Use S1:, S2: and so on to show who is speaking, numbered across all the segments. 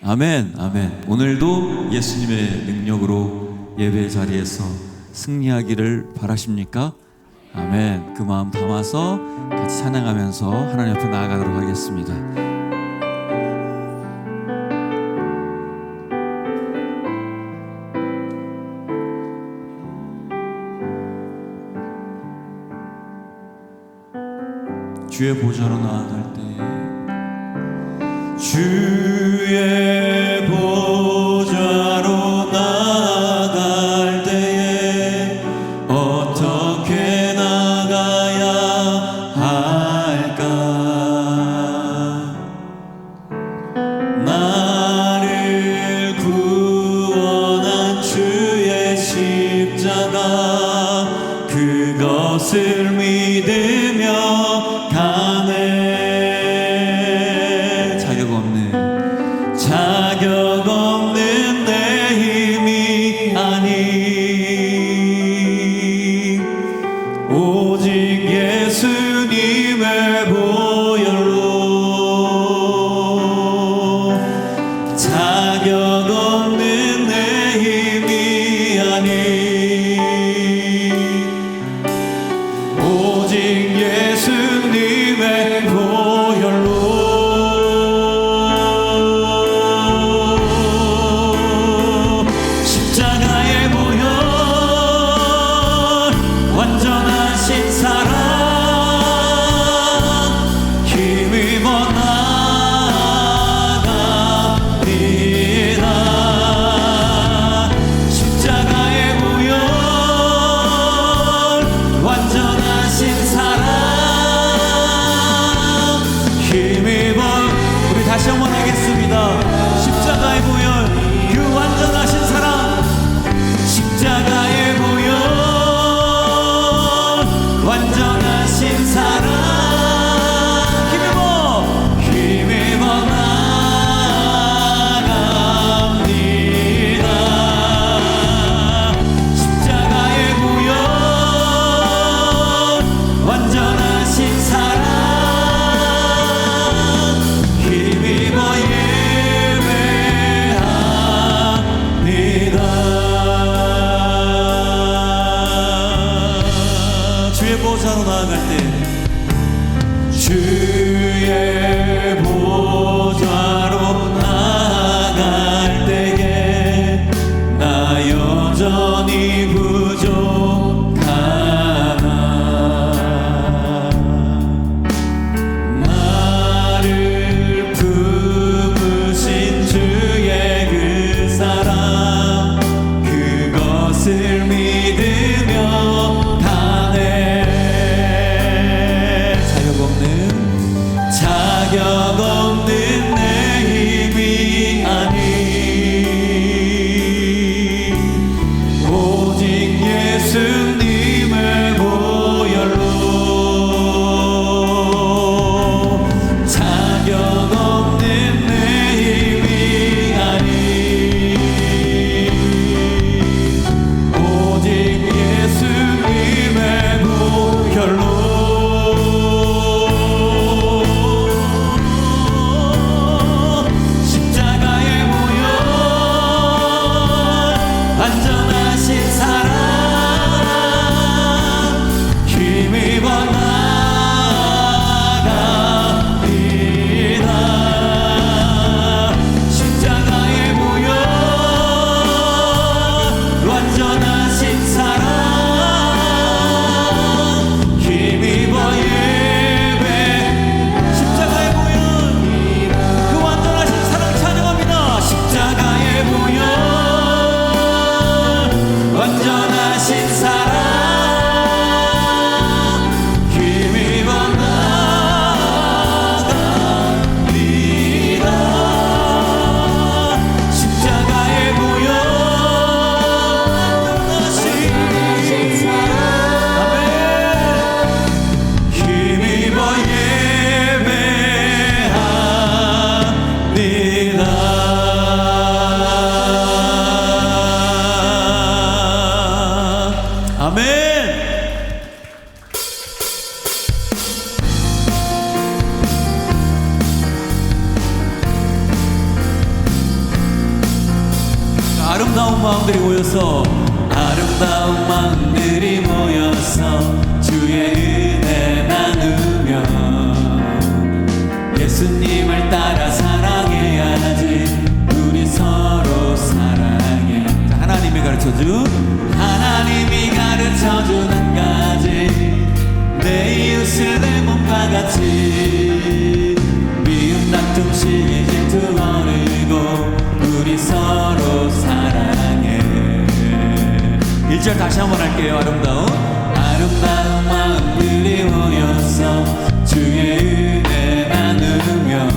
S1: 아멘, 아멘. 오늘도 예수님의 능력으로 예배 자리에서 승리하기를 바라십니까? 아멘. 그 마음 담아서 같이 찬양하면서 하나님 앞에 나아가도록 하겠습니다. 주의 보좌로 나아갈 때 주의 보좌로 나아갈 때에 어떻게 나가야 할까? 나를 구원한 주의 십자가 그것을 믿으며 가네. 자격 없는 아름다운 마음들이 모여서 아름다운 마음들이 모여서 주의 은혜 나누며 예수님을 따라 사랑해야지. 우리 서로 사랑해. 자, 하나님이 가르쳐준 한 가지, 내 이웃을 내 몸과 같이. 미움 다툼 시기 질투 버리고 우리 서로 사랑해. 1절 다시 한번 할게요. 아름다운 마음들이 모여서 주의 은혜 나누며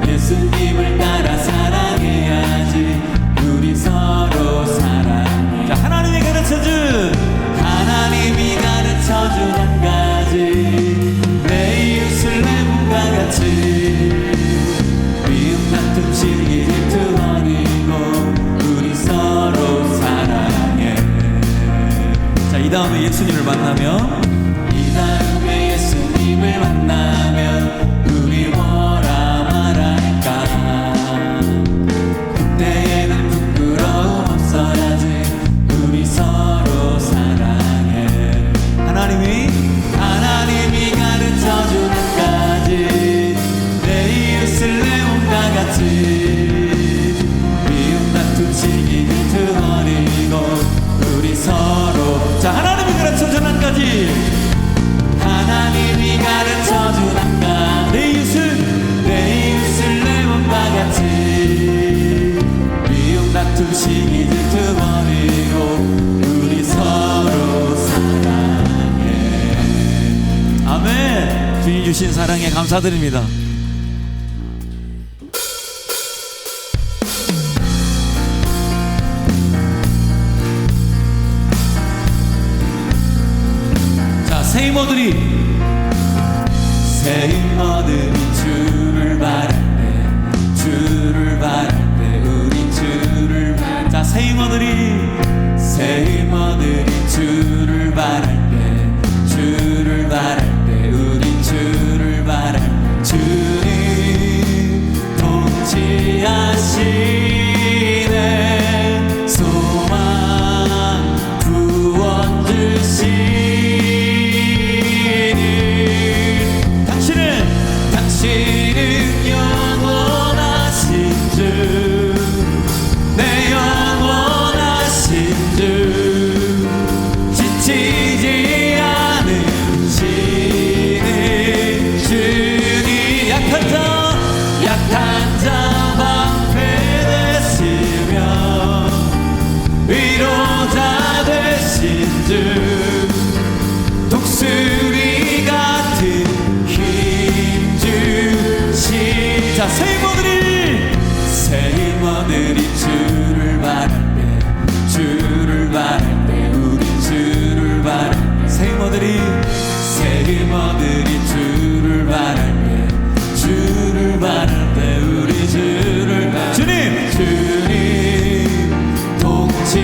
S1: 예수님을 따라 사랑해야지. 우리 서로 사랑해. 자, 하나님이 가르쳐준 한 가지, 내 이웃을 내 몸과 같이. 미움 다툼 시기 질투 버리고 우리 서로 사랑해. 자, 이 다음에 예수님을 만나면 우리 뭐라 말할까. 그때에는 부끄러움 없어야지. 우리 서로 사랑해. 하나님이 가르쳐준 한 가지, 내 이웃을 내 몸과 같이. 미움 다툼 시기 질투 버리고 우리 서로. 자, 하나님이 가르쳐준 한 가지, 하나님이 가르쳐준 한 가지, 내 이웃을 내 몸과 같이. 미움 다툼 시기 질투 버리고 우리 서로 사랑해. 아멘. 주님 주신 사랑에 감사드립니다. 자, 새 이모들이 주를 바랄 때 우리 주를 바랄. 자, 새 이모들이 주를 바랄 때 우리 주를 바랄. 주님 통치하시네. 소망 구원 주시네. 당신은 영원하신 주, 내 영원하신 주. 지치지 않으시는 주님. 약한 자 방패되시며 위로자 되신 주. 독수리 같은 힘 주신. 자, 새 이모들이 주를 바랄 때 우리 주를 바랄 때. 새 이모들이 주를 바랄 때 우리 주를 바랄. 주님 통치하시네.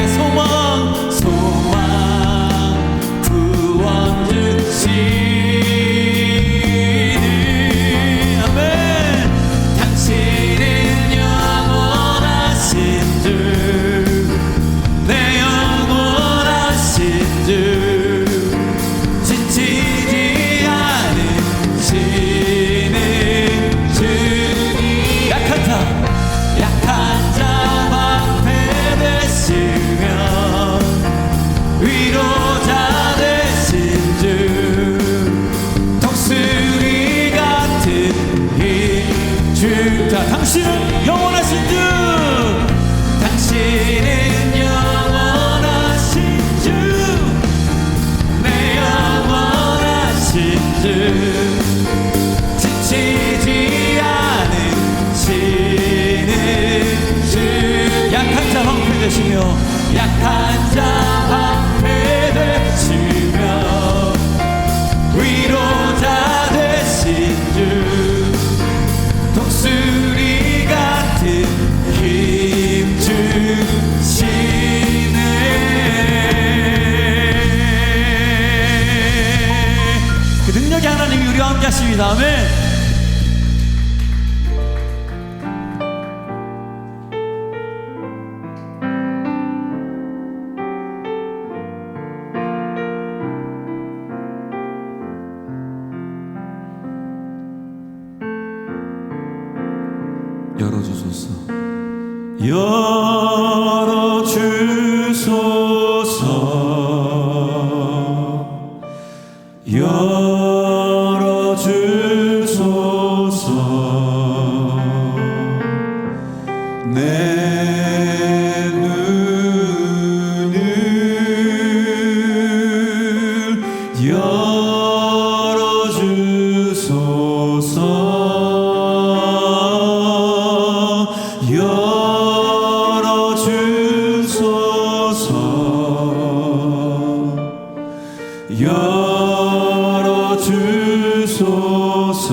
S1: 소망 구원 주시네. 당신은 영원하신 주. 당신은 영원하신 주, 내 영원하신 주. 지치지 않으시는 주. 약한 자 방패 되시며 위로자 되신 주. 독수리 같은 힘 주시네. 그 능력의 하나님이 우리와 함께 하십니다. 아멘. 열어주소서. 열어주소서. 열어주소서. 내 눈을 열어주소서. 열어주소서. 열어주소서.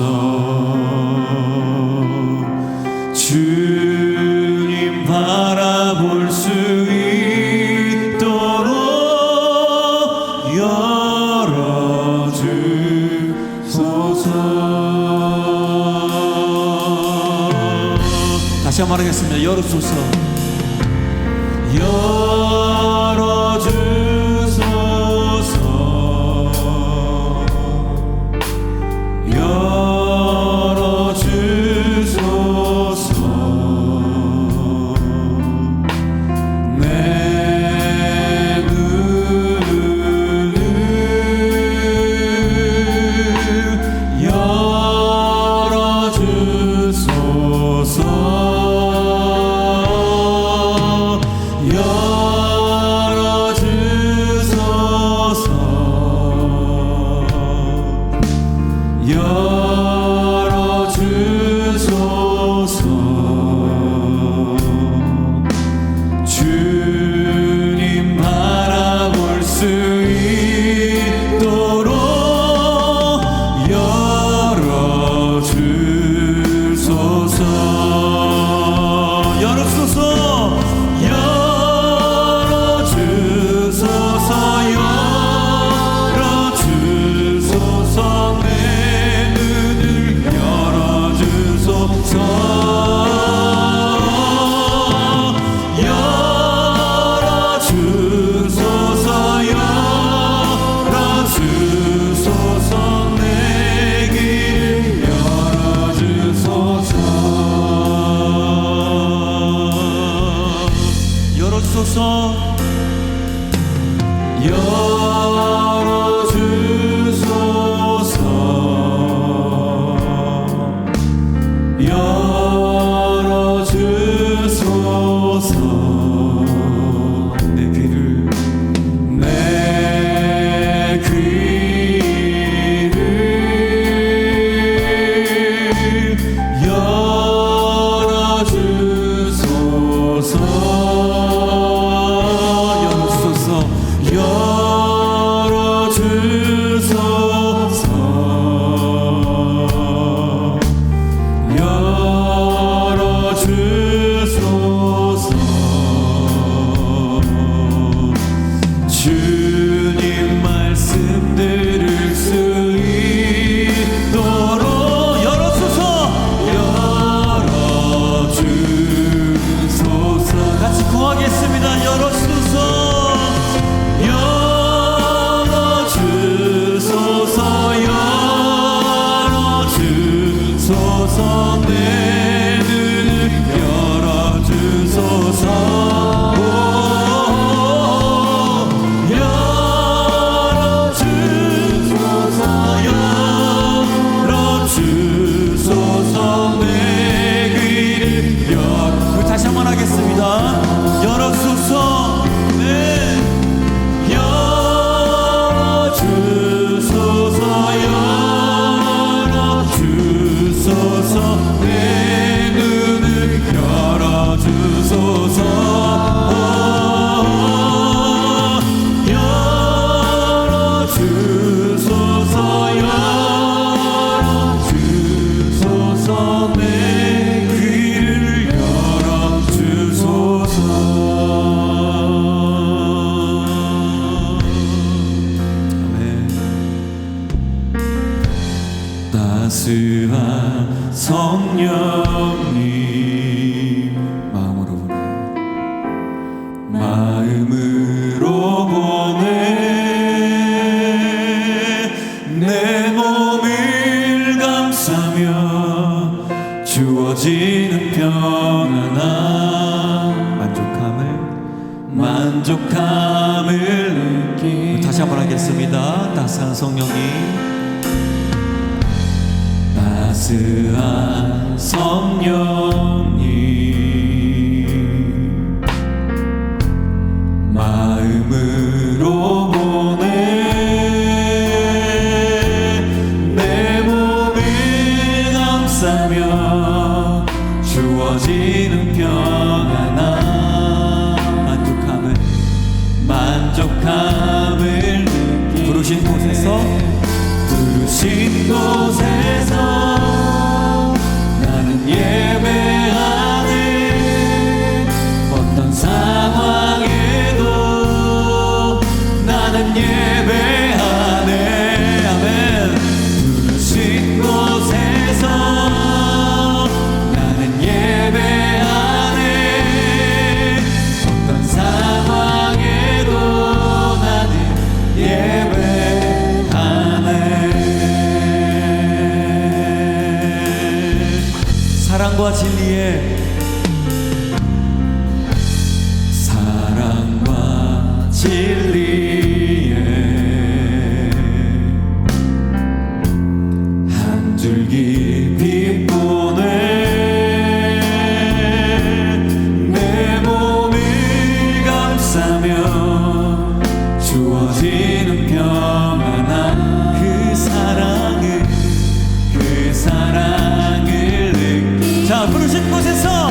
S1: 주님 바라볼 수 있도록 열어주소서. 다시 한번 말하겠습니다. 열어주소서. 열어주소서. 열어주소서. 내 눈을 열어주소서. 열어주소서. 주님 바라볼 수 있도록 열어주소서. 열어주소서. 열어주소서. 열어주소서. 내 눈을 열어주소서. 열어주소서. 열어주소서. 내 길 열어주소서. 열어주소서. 열어주소서. 열어주소서. 내 귀를 열어주소서. 주님 말씀 들을 수 있도록 열어주소서. 열어주소서. 같이 구하겠습니다. 열어주소서. 열어주소서. 열어주소서. 내 눈을 열어주소서. 열어주소서. 내 귀를 다시 한번 하겠습니다. 열어주소서. 네. 열어주소서. 열어주소서. 내 눈을 열어주소서. 열어주소서. 열어주소서. 내 귀를 열어주소서. 아멘. 따스한 성령님 마음으로 보내. 마음으로 보내. 내 몸을 감싸며 주어지는 평안함 만족함을 느끼. 다시 한번 하겠습니다. 따스한 성령님, 따스한 성령님, 마음으로 보내 내 몸을 감싸며 주어지는 평안함 만족함을 느끼. 부르신 곳에서 나는 예배하네. 어떤 상황에도 나는 예배하네. 아멘. 부르신 곳에서 나는 예배하네. 어떤 상황에도 나는 예배하네. 사랑과 진리의 한 줄기 빛보내 내 몸을 감싸며 주어지는 평안함 그 사랑을 느끼. 자, 부르신 곳에서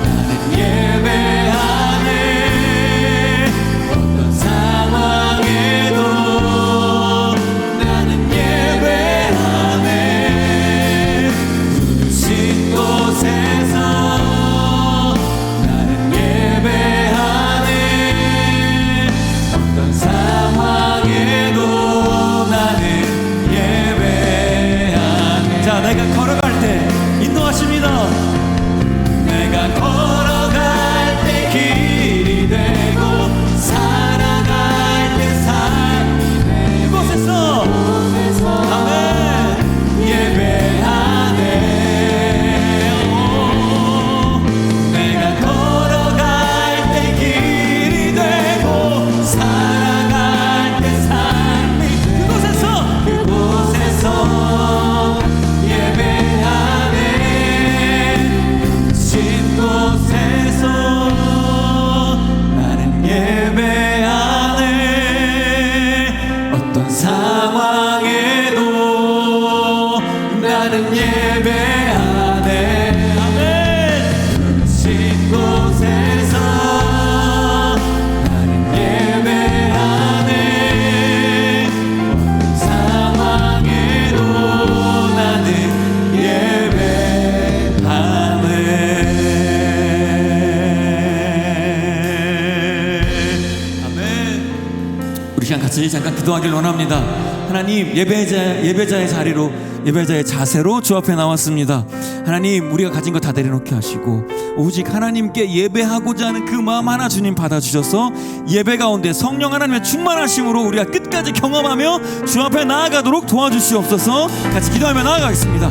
S1: 나는 예배하네. 어떤 상황에도 나는 예배하네. 부르신 곳에서 나는 예배하네. 어떤 상황에도 나는 예배하네. 자, 내가 걸어갈 때 인도하십니다. 내가 걸어갈 때 길이 되고 살아갈 때 삶이 되고 이곳에서 아멘 예배하네. 내가 걸어갈 때 길이 되고 살아갈 때 삶이 그곳에서 예배하네. 신 곳에서 나는 예배하네. 어떤 상황에도 나는 예배하네. 아멘. 신 곳에서 나는 예배하네. 어떤 상황에도 나는 예배하네. 아멘. 우리 시간 같이 잠깐 기도하길 원합니다. 하나님, 예배자의 자리로, 예배자의 자세로 주 앞에 나왔습니다. 하나님, 우리가 가진 거 다 내려놓게 하시고 오직 하나님께 예배하고자 하는 그 마음 하나 주님 받아주셔서 예배 가운데 성령 하나님의 충만하심으로 우리가 끝까지 경험하며 주 앞에 나아가도록 도와주시옵소서. 같이 기도하며 나아가겠습니다.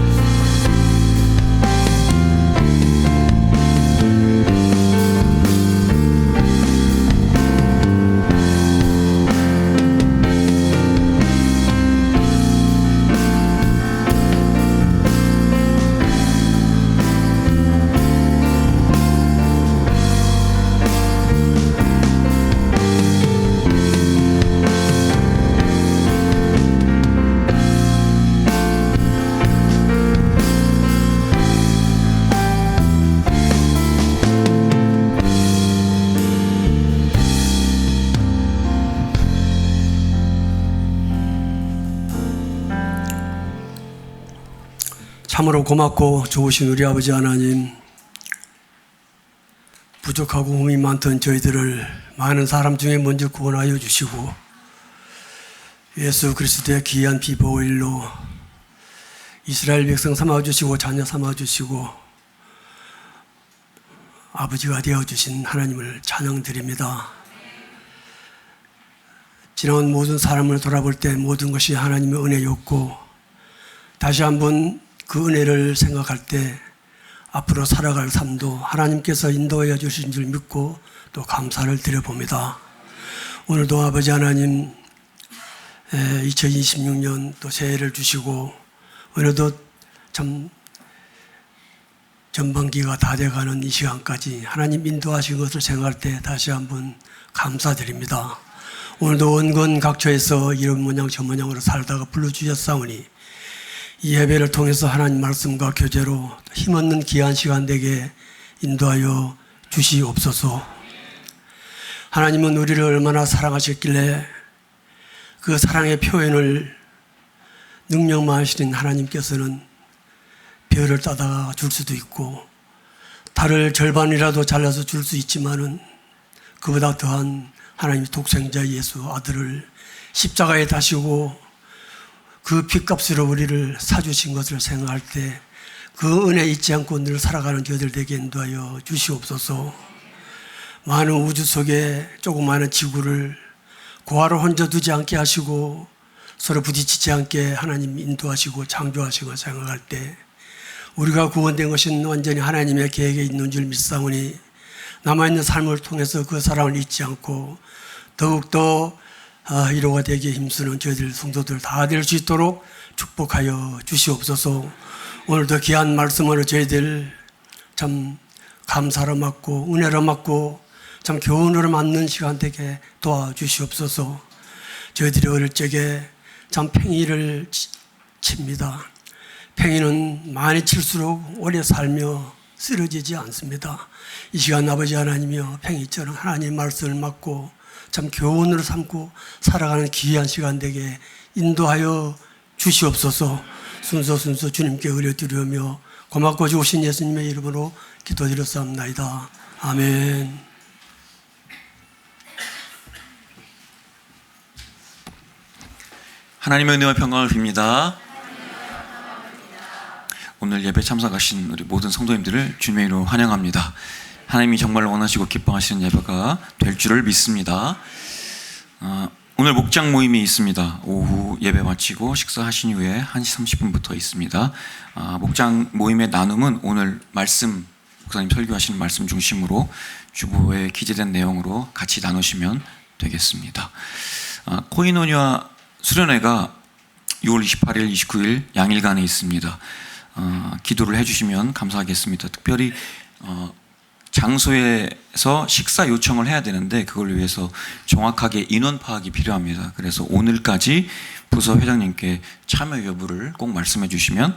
S2: 참으로 고맙고 좋으신 우리 아버지 하나님, 부족하고 흠이 많던 저희들을 많은 사람 중에 먼저 구원하여 주시고 예수 그리스도의 귀한 피 보혈로 이스라엘 백성 삼아주시고 자녀 삼아주시고 아버지가 되어주신 하나님을 찬양드립니다. 지나온 모든 사람을 돌아볼 때 모든 것이 하나님의 은혜였고 다시 한번 그 은혜를 생각할 때 앞으로 살아갈 삶도 하나님께서 인도하여 주신 줄 믿고 또 감사를 드려봅니다. 오늘도 아버지 하나님 2026년 또 새해를 주시고 어느덧 참 전반기가 다 돼가는 이 시간까지 하나님 인도하신 것을 생각할 때 다시 한번 감사드립니다. 오늘도 원건 각처에서 이런 모양 저 모양으로 살다가 불러주셨사오니 이 예배를 통해서 하나님 말씀과 교제로 힘없는 귀한 시간 되게 인도하여 주시옵소서. 하나님은 우리를 얼마나 사랑하셨길래 그 사랑의 표현을 능력만 하시는 하나님께서는 별을 따다가 줄 수도 있고 달을 절반이라도 잘라서 줄 수 있지만은 그보다 더한 하나님 독생자 예수 아들을 십자가에 다시고 그 핏값으로 우리를 사주신 것을 생각할 때 그 은혜 잊지 않고 늘 살아가는 저희들 되게 인도하여 주시옵소서. 많은 우주 속에 조그마한 지구를 고아로 혼자 두지 않게 하시고 서로 부딪히지 않게 하나님 인도하시고 창조하시고 생각할 때 우리가 구원된 것은 완전히 하나님의 계획에 있는 줄 믿사오니 남아있는 삶을 통해서 그 사랑을 잊지 않고 더욱더 위로가 되기에 힘쓰는 저희들 성도들 다 될 수 있도록 축복하여 주시옵소서. 오늘도 귀한 말씀으로 저희들 참 감사로 맞고 은혜로 맞고 참 교훈으로 맞는 시간 되게 도와주시옵소서. 저희들이 어릴 적에 참 팽이를 칩니다. 팽이는 많이 칠수록 오래 살며 쓰러지지 않습니다. 이 시간 아버지 하나님이여 팽이처럼 하나님 말씀을 맞고 참 교훈으로 삼고 살아가는 귀한 시간 되게 인도하여 주시옵소서. 순서 주님께 의뢰드리며 고맙고 좋으신 예수님의 이름으로 기도드렸사옵나이다. 아멘.
S1: 하나님의 은혜와 평강을 빕니다. 오늘 예배 참석하신 우리 모든 성도님들을 주님의 이름으로 환영합니다. 하나님이 정말 원하시고 기뻐하시는 예배가 될 줄을 믿습니다. 오늘 목장 모임이 있습니다. 오후 예배 마치고 식사하신 후에 1시 30분부터 있습니다. 목장 모임의 나눔은 오늘 말씀, 목사님 설교하시는 말씀 중심으로 주보에 기재된 내용으로 같이 나누시면 되겠습니다. 코인원이와 수련회가 6월 28일, 29일 양일간에 있습니다. 기도를 해주시면 감사하겠습니다. 특별히 장소에서 식사 요청을 해야 되는데 그걸 위해서 정확하게 인원 파악이 필요합니다. 그래서 오늘까지 부서 회장님께 참여 여부를 꼭 말씀해 주시면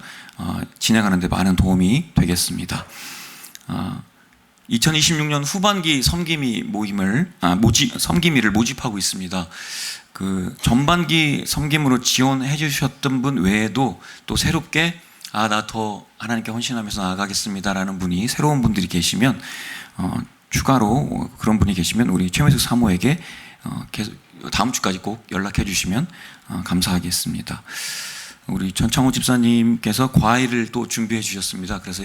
S1: 진행하는 데 많은 도움이 되겠습니다. 2026년 후반기 섬김이 섬김이를 모집하고 있습니다. 그 전반기 섬김으로 지원해 주셨던 분 외에도 또 새롭게 나 더 하나님께 헌신하면서 나아가겠습니다라는 분이 새로운 분들이 계시면 추가로 그런 분이 계시면 우리 최민숙 사모에게 계속 다음 주까지 꼭 연락해 주시면 감사하겠습니다. 우리 전창호 집사님께서 과일을 또 준비해 주셨습니다. 그래서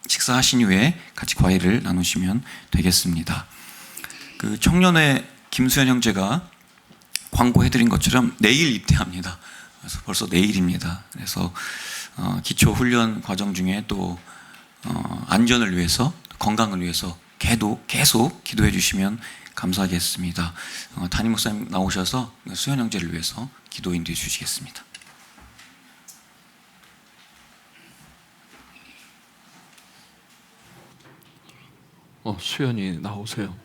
S1: 식사하신 후에 같이 과일을 나누시면 되겠습니다. 그 청년회 김수현 형제가 광고해드린 것처럼 내일 입대합니다. 그래서 벌써 내일입니다. 그래서 기초 훈련 과정 중에 또 안전을 위해서, 건강을 위해서 계속 기도해 주시면 감사하겠습니다. 담임 목사님 나오셔서 수현 형제를 위해서 기도 인도해 주시겠습니다.
S3: 수현이 나오세요.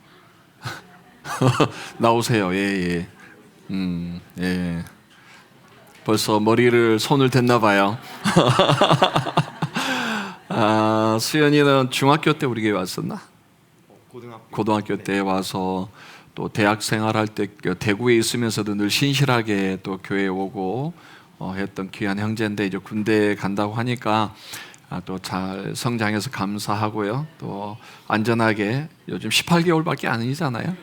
S3: 나오세요. 예. 예. 벌써 머리를 손을 댔나 봐요. 수현이는 중학교 때 우리 교회 왔었나? 고등학교 때 와서 또 대학 생활할 때 대구에 있으면서도 늘 신실하게 또 교회에 오고 했던 귀한 형제인데 이제 군대 간다고 하니까 또 잘 성장해서 감사하고요. 또 안전하게 요즘 18개월밖에 아니잖아요.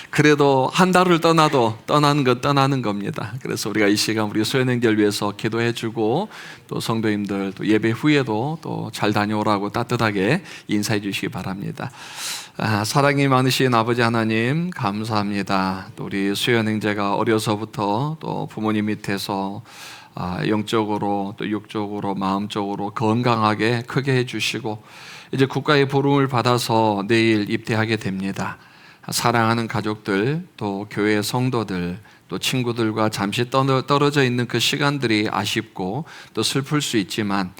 S3: 그래도 한 달을 떠나도 떠나는 건 떠나는 겁니다. 그래서 우리가 이 시간 우리 소연행제를 위해서 기도해주고 또 성도님들 또 예배 후에도 또 잘 다녀오라고 따뜻하게 인사해 주시기 바랍니다. 사랑이 많으신 아버지 하나님 감사합니다. 또 우리 수연행제가 어려서부터 또 부모님 밑에서 영적으로 또 육적으로 마음적으로 건강하게 크게 해주시고 이제 국가의 부름을 받아서 내일 입대하게 됩니다. 사랑하는 가족들 또 교회 성도들 또 친구들과 잠시 떨어져 있는 그 시간들이 아쉽고 또 슬플 수 있지만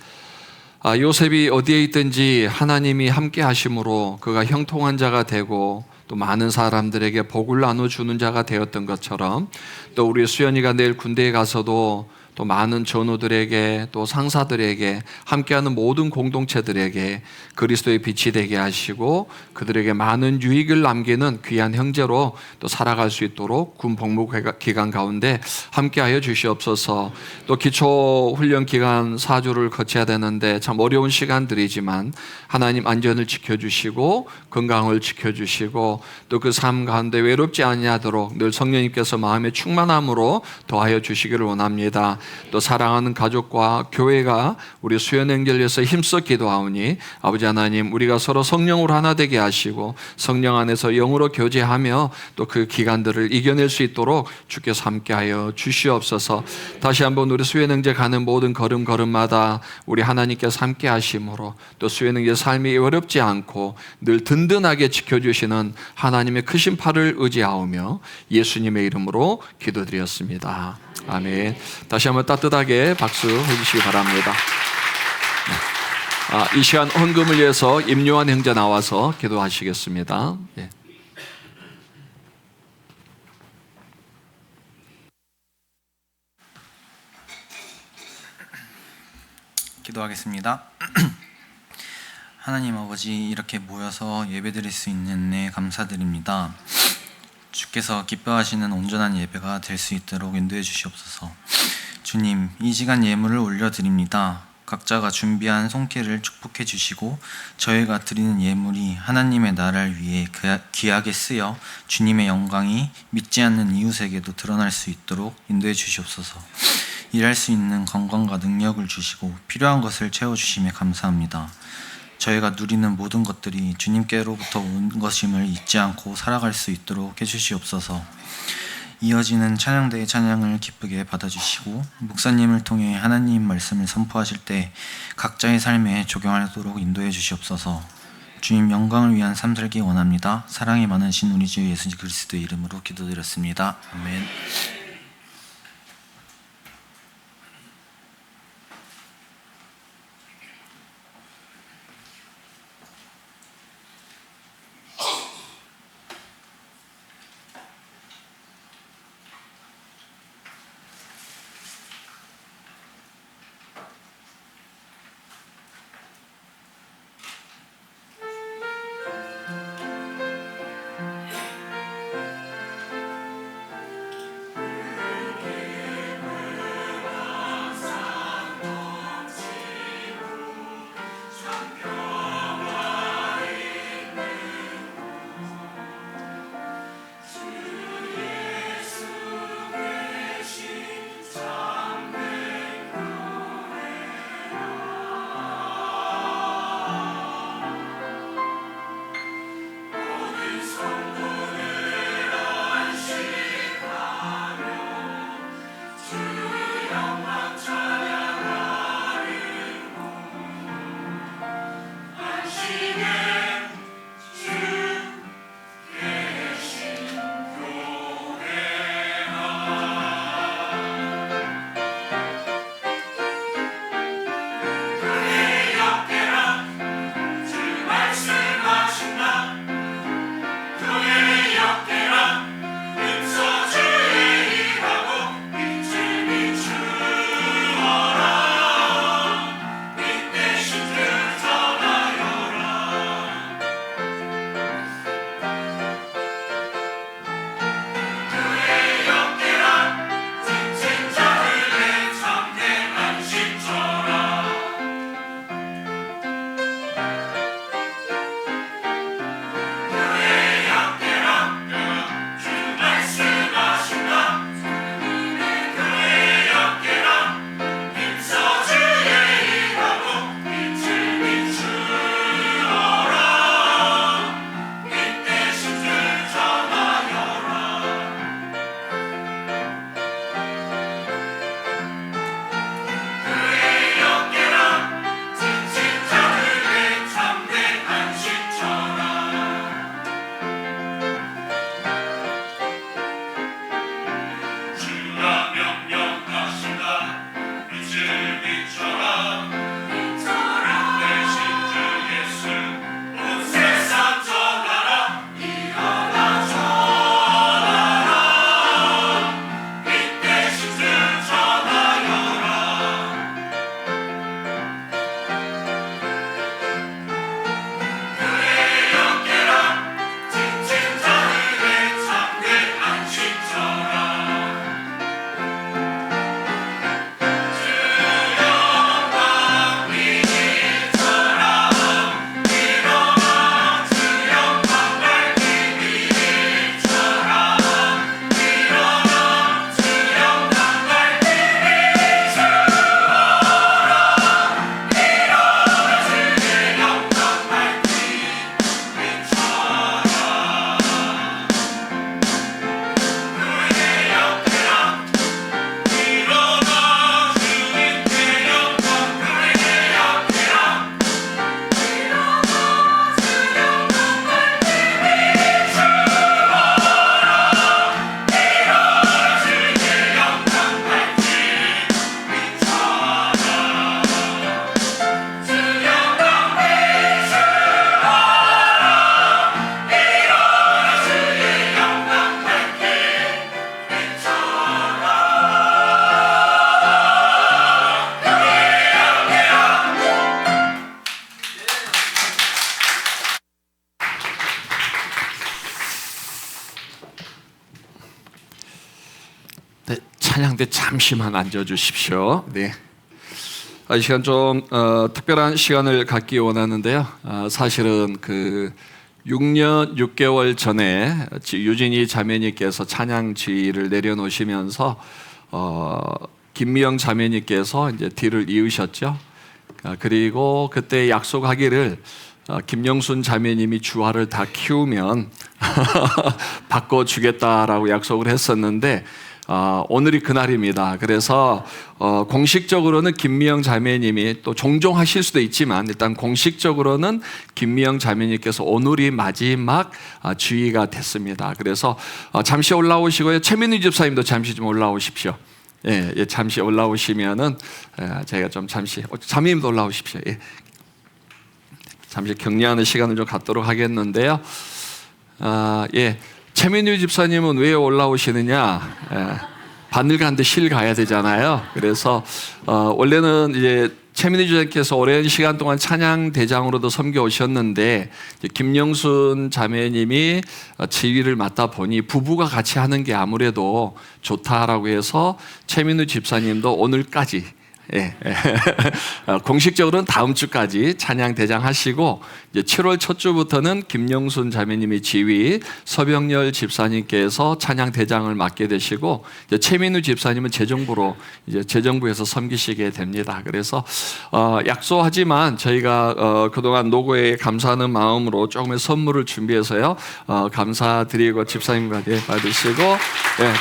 S3: 요셉이 어디에 있든지 하나님이 함께 하심으로 그가 형통한 자가 되고 또 많은 사람들에게 복을 나눠주는 자가 되었던 것처럼 또 우리 수연이가 내일 군대에 가서도 또 많은 전우들에게 또 상사들에게 함께하는 모든 공동체들에게 그리스도의 빛이 되게 하시고 그들에게 많은 유익을 남기는 귀한 형제로 또 살아갈 수 있도록 군 복무 기간 가운데 함께하여 주시옵소서. 또 기초 훈련 기간 4주를 거쳐야 되는데 참 어려운 시간들이지만 하나님 안전을 지켜주시고 건강을 지켜주시고 또 그 삶 가운데 외롭지 아니하도록 늘 성령님께서 마음의 충만함으로 더하여 주시기를 원합니다. 또 사랑하는 가족과 교회가 우리 수연행전을 위해서 힘써 기도하오니 아버지 하나님 우리가 서로 성령으로 하나 되게 하시고 성령 안에서 영으로 교제하며 또 그 기간들을 이겨낼 수 있도록 주께서 함께하여 주시옵소서. 다시 한번 우리 수연행전 가는 모든 걸음걸음마다 우리 하나님께서 함께 하심으로 또 수연행전 삶이 어렵지 않고 늘 든든하게 지켜주시는 하나님의 크신 팔을 의지하오며 예수님의 이름으로 기도드렸습니다. 아멘. 다시 한번 따뜻하게 박수 해주시기 바랍니다. 이 시간 헌금을 위해서 임요한 형제 나와서 기도하시겠습니다. 네.
S4: 기도하겠습니다. 하나님 아버지, 이렇게 모여서 예배드릴 수 있는 은혜 감사드립니다. 주께서 기뻐하시는 온전한 예배가 될 수 있도록 인도해 주시옵소서. 주님, 이 시간 예물을 올려드립니다. 각자가 준비한 손길을 축복해 주시고 저희가 드리는 예물이 하나님의 나라를 위해 귀하게 쓰여 주님의 영광이 믿지 않는 이웃에게도 드러날 수 있도록 인도해 주시옵소서. 일할 수 있는 건강과 능력을 주시고 필요한 것을 채워주심에 감사합니다. 저희가 누리는 모든 것들이 주님께로부터 온 것임을 잊지 않고 살아갈 수 있도록 해주시옵소서. 이어지는 찬양대의 찬양을 기쁘게 받아주시고 목사님을 통해 하나님 말씀을 선포하실 때 각자의 삶에 적용하도록 인도해 주시옵소서. 주님 영광을 위한 삶 살기 원합니다. 사랑이 많으신 우리 주 예수 그리스도의 이름으로 기도드렸습니다. 아멘.
S3: 찬양대 잠시만 앉아주십시오. 네. 이 시간 좀 특별한 시간을 갖기 원하는데요. 사실은 그 6년 6개월 전에 유진이 자매님께서 찬양 지휘를 내려놓으시면서 김미영 자매님께서 이제 뒤를 이으셨죠. 그리고 그때 약속하기를 김영순 자매님이 주화를 다 키우면 바꿔주겠다라고 약속을 했었는데 오늘이 그날입니다. 그래서 공식적으로는 김미영 자매님이 또 종종 하실 수도 있지만 일단 공식적으로는 김미영 자매님께서 오늘이 마지막 주의가 됐습니다. 그래서 잠시 올라오시고요. 최민희 집사님도 잠시 좀 올라오십시오. 예, 잠시 올라오시면은 제가 좀 잠시 자매님도 올라오십시오. 예. 잠시 격려하는 시간을 좀 갖도록 하겠는데요. 예, 최민유 집사님은 왜 올라오시느냐? 바늘 가는데 실 가야 되잖아요. 그래서 원래는 이제 최민희 집사님께서 오랜 시간 동안 찬양 대장으로도 섬겨 오셨는데 김영순 자매님이 지휘를 맡다 보니 부부가 같이 하는 게 아무래도 좋다라고 해서 최민우 집사님도 오늘까지 공식적으로는 다음 주까지 찬양 대장 하시고 이제 7월 첫 주부터는 김영순 자매님이 지휘, 서병열 집사님께서 찬양 대장을 맡게 되시고 이제 최민우 집사님은 재정부로 이제 재정부에서 섬기시게 됩니다. 그래서 약소하지만 저희가 그동안 노고에 감사하는 마음으로 조금의 선물을 준비해서요 감사드리고 집사님과 받으시고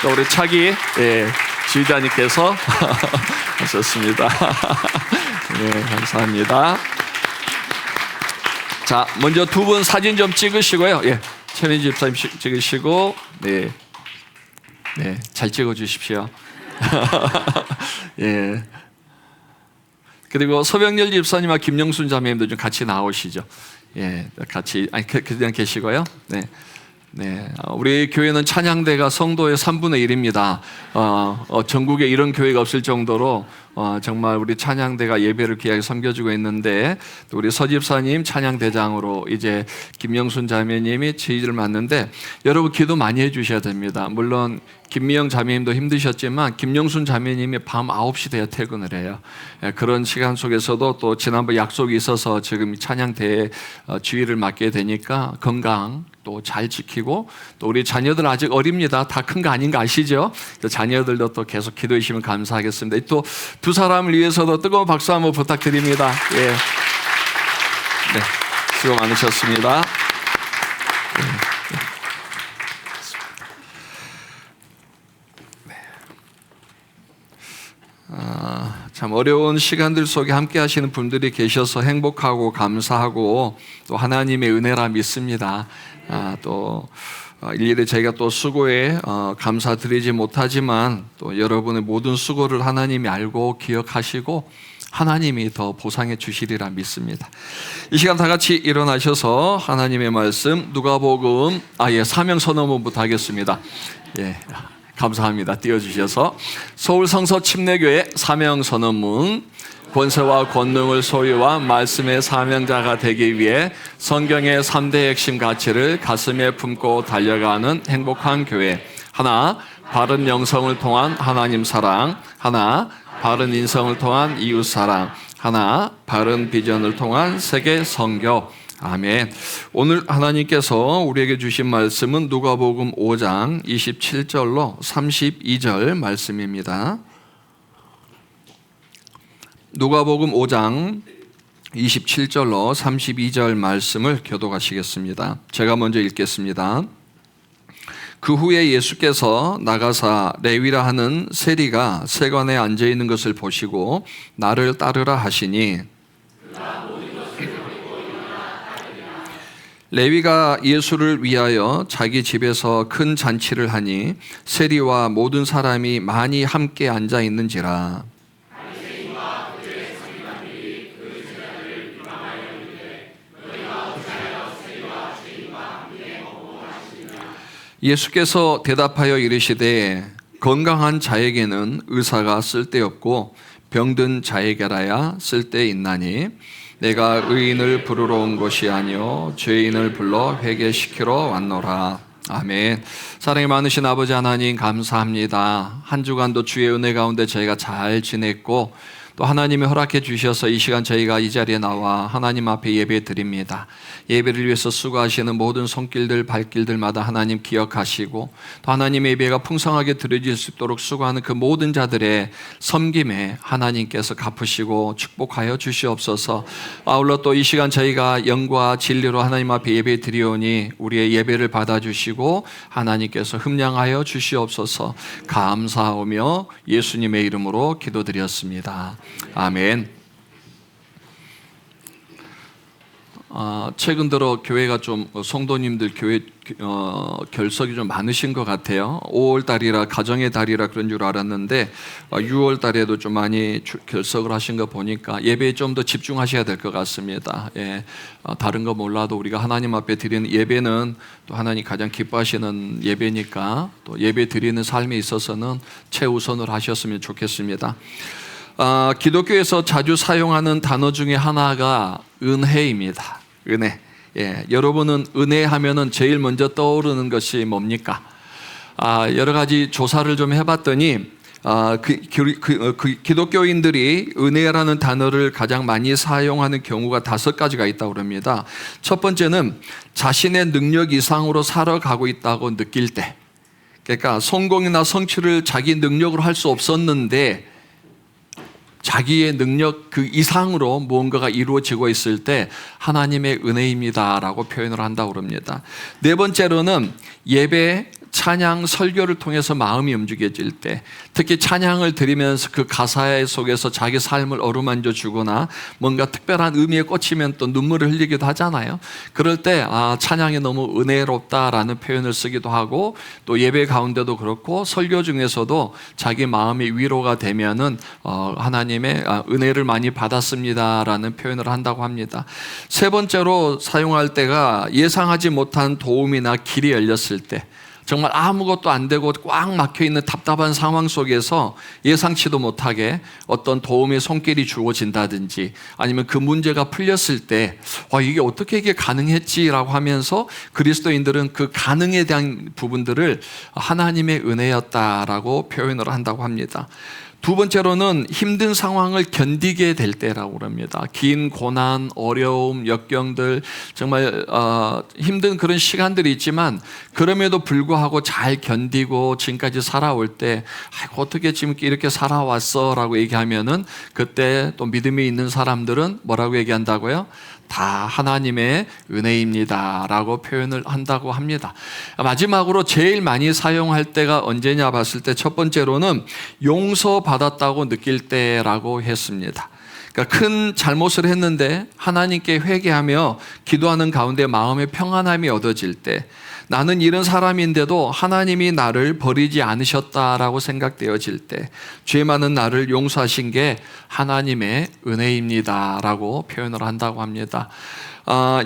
S3: 또 우리 차기 지휘자님께서 하셨습니다. 네, 감사합니다. 자, 먼저 두 분 사진 좀 찍으시고요. 예, 최민희 집사님 찍으시고, 네, 잘 찍어 주십시오. 예. 그리고 서병열 집사님과 김영순 자매님도 좀 같이 나오시죠. 예, 같이 그냥 계시고요. 네. 네, 우리 교회는 찬양대가 성도의 3분의 1입니다. 전국에 이런 교회가 없을 정도로 정말 우리 찬양대가 예배를 귀하게 섬겨주고 있는데 또 우리 서집사님 찬양대장으로 이제 김영순 자매님이 지휘를 맡는데 여러분 기도 많이 해주셔야 됩니다. 물론 김미영 자매님도 힘드셨지만 김영순 자매님이 밤 9시 돼야 퇴근을 해요. 그런 시간 속에서도 또 지난번 약속이 있어서 지금 찬양대 주의를 맡게 되니까 건강 또 잘 지키고 또 우리 자녀들 아직 어립니다. 다 큰 거 아닌 거 아시죠? 자녀들도 또 계속 기도해 주시면 감사하겠습니다. 또 두 사람을 위해서도 뜨거운 박수 한번 부탁드립니다. 예. 네, 수고 많으셨습니다. 참 어려운 시간들 속에 함께 하시는 분들이 계셔서 행복하고 감사하고 또 하나님의 은혜라 믿습니다. 또 일일이 저희가 또 수고에 감사드리지 못하지만 또 여러분의 모든 수고를 하나님이 알고 기억하시고 하나님이 더 보상해 주시리라 믿습니다. 이 시간 다 같이 일어나셔서 하나님의 말씀 누가복음 사명 선언문부터 하겠습니다. 예. 감사합니다. 띄워주셔서 서울 성서 침례교회 사명 선언문 권세와 권능을 소유한 말씀의 사명자가 되기 위해 성경의 3대 핵심 가치를 가슴에 품고 달려가는 행복한 교회. 하나, 바른 영성을 통한 하나님 사랑. 하나, 바른 인성을 통한 이웃 사랑. 하나, 바른 비전을 통한 세계 선교. 아멘. 오늘 하나님께서 우리에게 주신 말씀은 누가복음 5장 27절로 32절 말씀입니다. 누가복음 5장 27절로 32절 말씀을 교독하시겠습니다. 제가 먼저 읽겠습니다. 그 후에 예수께서 나가사 레위라 하는 세리가 세관에 앉아 있는 것을 보시고 나를 따르라 하시니 레위가 예수를 위하여 자기 집에서 큰 잔치를 하니 세리와 모든 사람이 많이 함께 앉아 있는지라. 예수께서 대답하여 이르시되 건강한 자에게는 의사가 쓸데없고 병든 자에게라야 쓸데있나니 내가 의인을 부르러 온 것이 아니요 죄인을 불러 회개시키러 왔노라. 아멘. 사랑이 많으신 아버지 하나님 감사합니다. 한 주간도 주의 은혜 가운데 저희가 잘 지냈고 또 하나님이 허락해 주셔서 이 시간 저희가 이 자리에 나와 하나님 앞에 예배 드립니다. 예배를 위해서 수고하시는 모든 손길들 발길들마다 하나님 기억하시고 또 하나님의 예배가 풍성하게 드려질 수 있도록 수고하는 그 모든 자들의 섬김에 하나님께서 갚으시고 축복하여 주시옵소서. 아울러 또 이 시간 저희가 영과 진리로 하나님 앞에 예배 드리오니 우리의 예배를 받아주시고 하나님께서 흠량하여 주시옵소서. 감사하며 예수님의 이름으로 기도드렸습니다. 아멘. 최근 들어 교회가 좀 성도님들 교회 결석이 좀 많으신 것 같아요. 5월 달이라 가정의 달이라 그런 줄 알았는데 6월 달에도 좀 많이 결석을 하신 거 보니까 예배에 좀 더 집중하셔야 될 것 같습니다. 예, 다른 거 몰라도 우리가 하나님 앞에 드리는 예배는 또 하나님 가장 기뻐하시는 예배니까 또 예배 드리는 삶에 있어서는 최우선을 하셨으면 좋겠습니다. 기독교에서 자주 사용하는 단어 중에 하나가 은혜입니다. 은혜. 예, 여러분은 은혜 하면은 제일 먼저 떠오르는 것이 뭡니까? 여러 가지 조사를 좀 해봤더니 기독교인들이 은혜라는 단어를 가장 많이 사용하는 경우가 5가지가 있다고 합니다. 첫 번째는 자신의 능력 이상으로 살아가고 있다고 느낄 때, 그러니까 성공이나 성취를 자기 능력으로 할 수 없었는데 자기의 능력 그 이상으로 무언가가 이루어지고 있을 때 하나님의 은혜입니다라고 표현을 한다고 합니다. 네 번째로는 예배, 찬양, 설교를 통해서 마음이 움직여질 때, 특히 찬양을 드리면서 그 가사 속에서 자기 삶을 어루만져 주거나 뭔가 특별한 의미에 꽂히면 또 눈물을 흘리기도 하잖아요. 그럴 때 찬양이 너무 은혜롭다라는 표현을 쓰기도 하고, 또 예배 가운데도 그렇고 설교 중에서도 자기 마음이 위로가 되면은 하나님의 은혜를 많이 받았습니다라는 표현을 한다고 합니다. 세 번째로 사용할 때가 예상하지 못한 도움이나 길이 열렸을 때, 정말 아무것도 안 되고 꽉 막혀있는 답답한 상황 속에서 예상치도 못하게 어떤 도움의 손길이 주어진다든지 아니면 그 문제가 풀렸을 때 이게 어떻게 이게 가능했지라고 하면서 그리스도인들은 그 가능에 대한 부분들을 하나님의 은혜였다라고 표현을 한다고 합니다. 두 번째로는 힘든 상황을 견디게 될 때라고 합니다. 긴 고난, 어려움, 역경들, 정말 힘든 그런 시간들이 있지만 그럼에도 불구하고 잘 견디고 지금까지 살아올 때 어떻게 지금 이렇게 살아왔어? 라고 얘기하면은 그때 또 믿음이 있는 사람들은 뭐라고 얘기한다고요? 다 하나님의 은혜입니다 라고 표현을 한다고 합니다. 마지막으로 제일 많이 사용할 때가 언제냐 봤을 때 첫 번째로는 용서받았다고 느낄 때라고 했습니다. 그러니까 큰 잘못을 했는데 하나님께 회개하며 기도하는 가운데 마음의 평안함이 얻어질 때, 나는 이런 사람인데도 하나님이 나를 버리지 않으셨다라고 생각되어질 때, 죄 많은 나를 용서하신 게 하나님의 은혜입니다라고 표현을 한다고 합니다.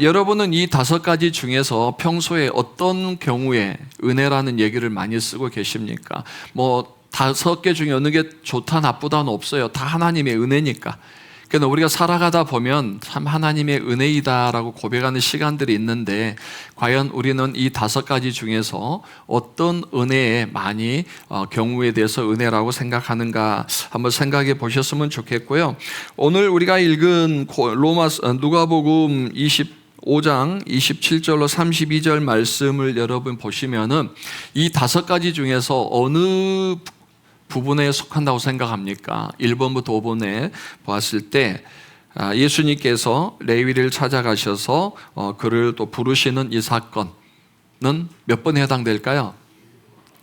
S3: 여러분은 이 5가지 중에서 평소에 어떤 경우에 은혜라는 얘기를 많이 쓰고 계십니까? 5개 중에 어느 게 좋다 나쁘다는 없어요. 다 하나님의 은혜니까. 그러니까 우리가 살아가다 보면 참 하나님의 은혜이다라고 고백하는 시간들이 있는데, 과연 우리는 이 5가지 중에서 어떤 은혜에 많이 경우에 대해서 은혜라고 생각하는가 한번 생각해 보셨으면 좋겠고요. 오늘 우리가 읽은 누가복음 25장 27절로 32절 말씀을 여러분 보시면은 이 5가지 중에서 어느 부분에 속한다고 생각합니까? 1번부터 5번에 보았을 때 예수님께서 레위를 찾아가셔서 그를 또 부르시는 이 사건은 몇 번에 해당될까요?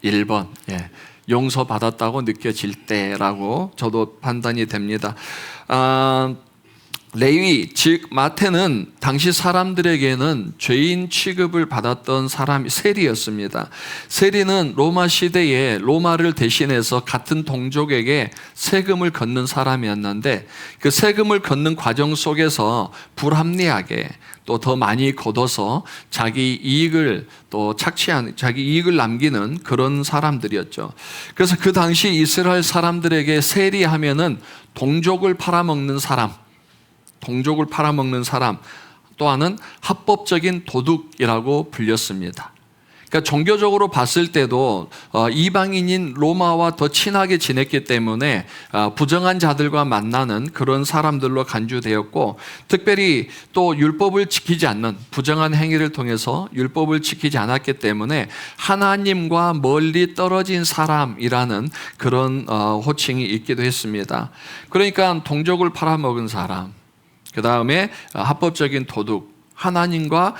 S3: 1번. 예. 용서받았다고 느껴질 때라고 저도 판단이 됩니다. 레위, 즉 마태는 당시 사람들에게는 죄인 취급을 받았던 사람이 세리였습니다. 세리는 로마 시대에 로마를 대신해서 같은 동족에게 세금을 걷는 사람이었는데, 그 세금을 걷는 과정 속에서 불합리하게 또 더 많이 걷어서 자기 이익을 또 착취한, 자기 이익을 남기는 그런 사람들이었죠. 그래서 그 당시 이스라엘 사람들에게 세리하면은 동족을 팔아먹는 사람, 또 하나는 합법적인 도둑이라고 불렸습니다. 그러니까 종교적으로 봤을 때도 이방인인 로마와 더 친하게 지냈기 때문에 부정한 자들과 만나는 그런 사람들로 간주되었고, 특별히 또 율법을 지키지 않는 부정한 행위를 통해서 율법을 지키지 않았기 때문에 하나님과 멀리 떨어진 사람이라는 그런 호칭이 있기도 했습니다. 그러니까 동족을 팔아먹은 사람, 그 다음에 합법적인 도둑, 하나님과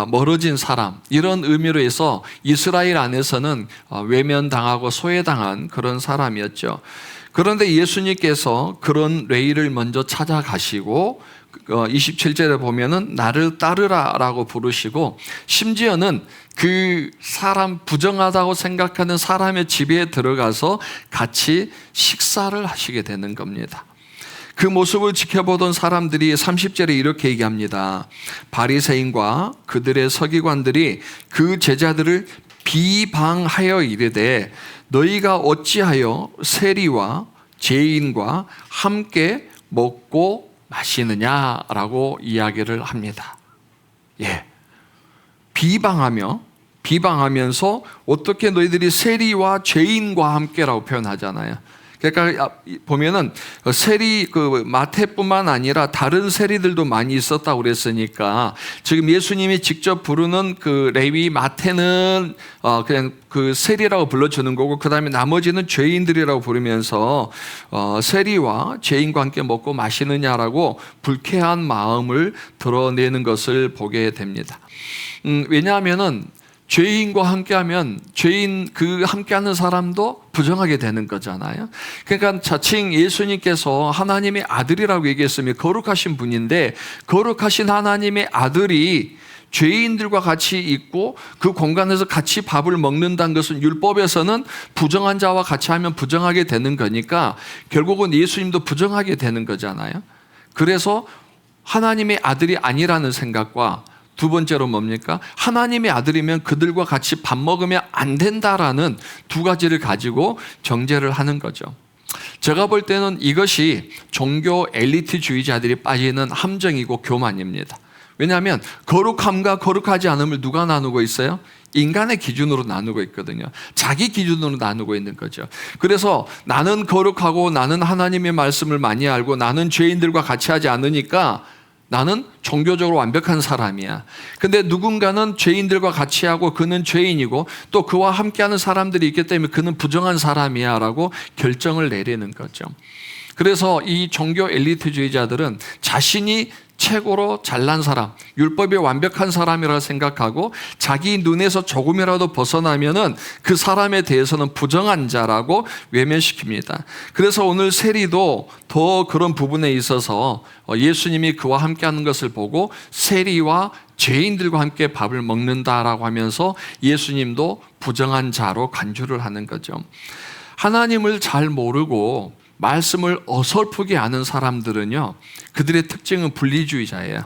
S3: 멀어진 사람, 이런 의미로 해서 이스라엘 안에서는 외면당하고 소외당한 그런 사람이었죠. 그런데 예수님께서 그런 레위를 먼저 찾아가시고 27절에 보면은 나를 따르라 라고 부르시고, 심지어는 그 사람, 부정하다고 생각하는 사람의 집에 들어가서 같이 식사를 하시게 되는 겁니다. 그 모습을 지켜보던 사람들이 30절에 이렇게 얘기합니다. 바리새인과 그들의 서기관들이 그 제자들을 비방하여 이르되 너희가 어찌하여 세리와 죄인과 함께 먹고 마시느냐라고 이야기를 합니다. 예. 비방하면서 어떻게 너희들이 세리와 죄인과 함께라고 표현하잖아요. 그러니까 보면은 세리, 마태뿐만 아니라 다른 세리들도 많이 있었다고 그랬으니까, 지금 예수님이 직접 부르는 그 레위 마태는 그냥 그 세리라고 불러주는 거고, 그 다음에 나머지는 죄인들이라고 부르면서 세리와 죄인과 함께 먹고 마시느냐라고 불쾌한 마음을 드러내는 것을 보게 됩니다. 왜냐하면은 죄인과 함께하면 죄인 그 함께하는 사람도 부정하게 되는 거잖아요. 그러니까 자칭 예수님께서 하나님의 아들이라고 얘기했으면 거룩하신 분인데, 거룩하신 하나님의 아들이 죄인들과 같이 있고 그 공간에서 같이 밥을 먹는다는 것은 율법에서는 부정한 자와 같이 하면 부정하게 되는 거니까 결국은 예수님도 부정하게 되는 거잖아요. 그래서 하나님의 아들이 아니라는 생각과, 두 번째로 뭡니까? 하나님의 아들이면 그들과 같이 밥 먹으면 안 된다라는 두 가지를 가지고 정죄를 하는 거죠. 제가 볼 때는 이것이 종교 엘리트주의자들이 빠지는 함정이고 교만입니다. 왜냐하면 거룩함과 거룩하지 않음을 누가 나누고 있어요? 인간의 기준으로 나누고 있거든요. 자기 기준으로 나누고 있는 거죠. 그래서 나는 거룩하고 나는 하나님의 말씀을 많이 알고 나는 죄인들과 같이 하지 않으니까 나는 종교적으로 완벽한 사람이야. 근데 누군가는 죄인들과 같이 하고 그는 죄인이고 또 그와 함께하는 사람들이 있기 때문에 그는 부정한 사람이야 라고 결정을 내리는 거죠. 그래서 이 종교 엘리트주의자들은 자신이 최고로 잘난 사람, 율법이 완벽한 사람이라고 생각하고 자기 눈에서 조금이라도 벗어나면은 그 사람에 대해서는 부정한 자라고 외면시킵니다. 그래서 오늘 세리도 더 그런 부분에 있어서 예수님이 그와 함께하는 것을 보고 세리와 죄인들과 함께 밥을 먹는다라고 하면서 예수님도 부정한 자로 간주를 하는 거죠. 하나님을 잘 모르고 말씀을 어설프게 아는 사람들은요, 그들의 특징은 분리주의자예요.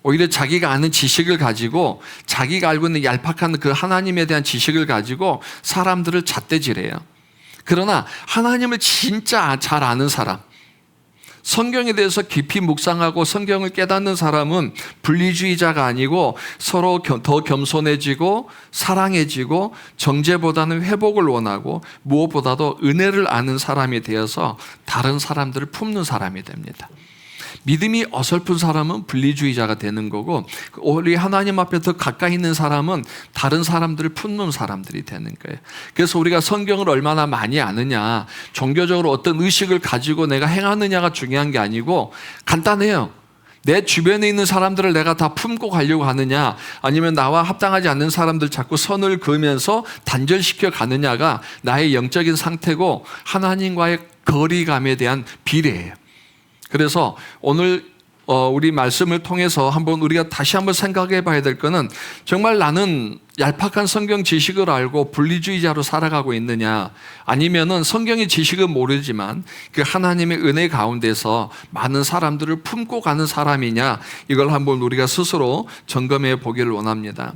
S3: 오히려 자기가 아는 지식을 가지고, 자기가 알고 있는 얄팍한 그 하나님에 대한 지식을 가지고 사람들을 잣대질해요. 그러나 하나님을 진짜 잘 아는 사람, 성경에 대해서 깊이 묵상하고 성경을 깨닫는 사람은 분리주의자가 아니고 서로 더 겸손해지고 사랑해지고 정죄보다는 회복을 원하고 무엇보다도 은혜를 아는 사람이 되어서 다른 사람들을 품는 사람이 됩니다. 믿음이 어설픈 사람은 분리주의자가 되는 거고, 우리 하나님 앞에 더 가까이 있는 사람은 다른 사람들을 품는 사람들이 되는 거예요. 그래서 우리가 성경을 얼마나 많이 아느냐, 종교적으로 어떤 의식을 가지고 내가 행하느냐가 중요한 게 아니고, 간단해요. 내 주변에 있는 사람들을 내가 다 품고 가려고 하느냐, 아니면 나와 합당하지 않는 사람들 자꾸 선을 그으면서 단절시켜 가느냐가 나의 영적인 상태고 하나님과의 거리감에 대한 비례예요. 그래서 오늘 우리 말씀을 통해서 한번 우리가 다시 한번 생각해 봐야 될 거는, 정말 나는 얄팍한 성경 지식을 알고 분리주의자로 살아가고 있느냐, 아니면은 성경의 지식은 모르지만 그 하나님의 은혜 가운데서 많은 사람들을 품고 가는 사람이냐, 이걸 한번 우리가 스스로 점검해 보기를 원합니다.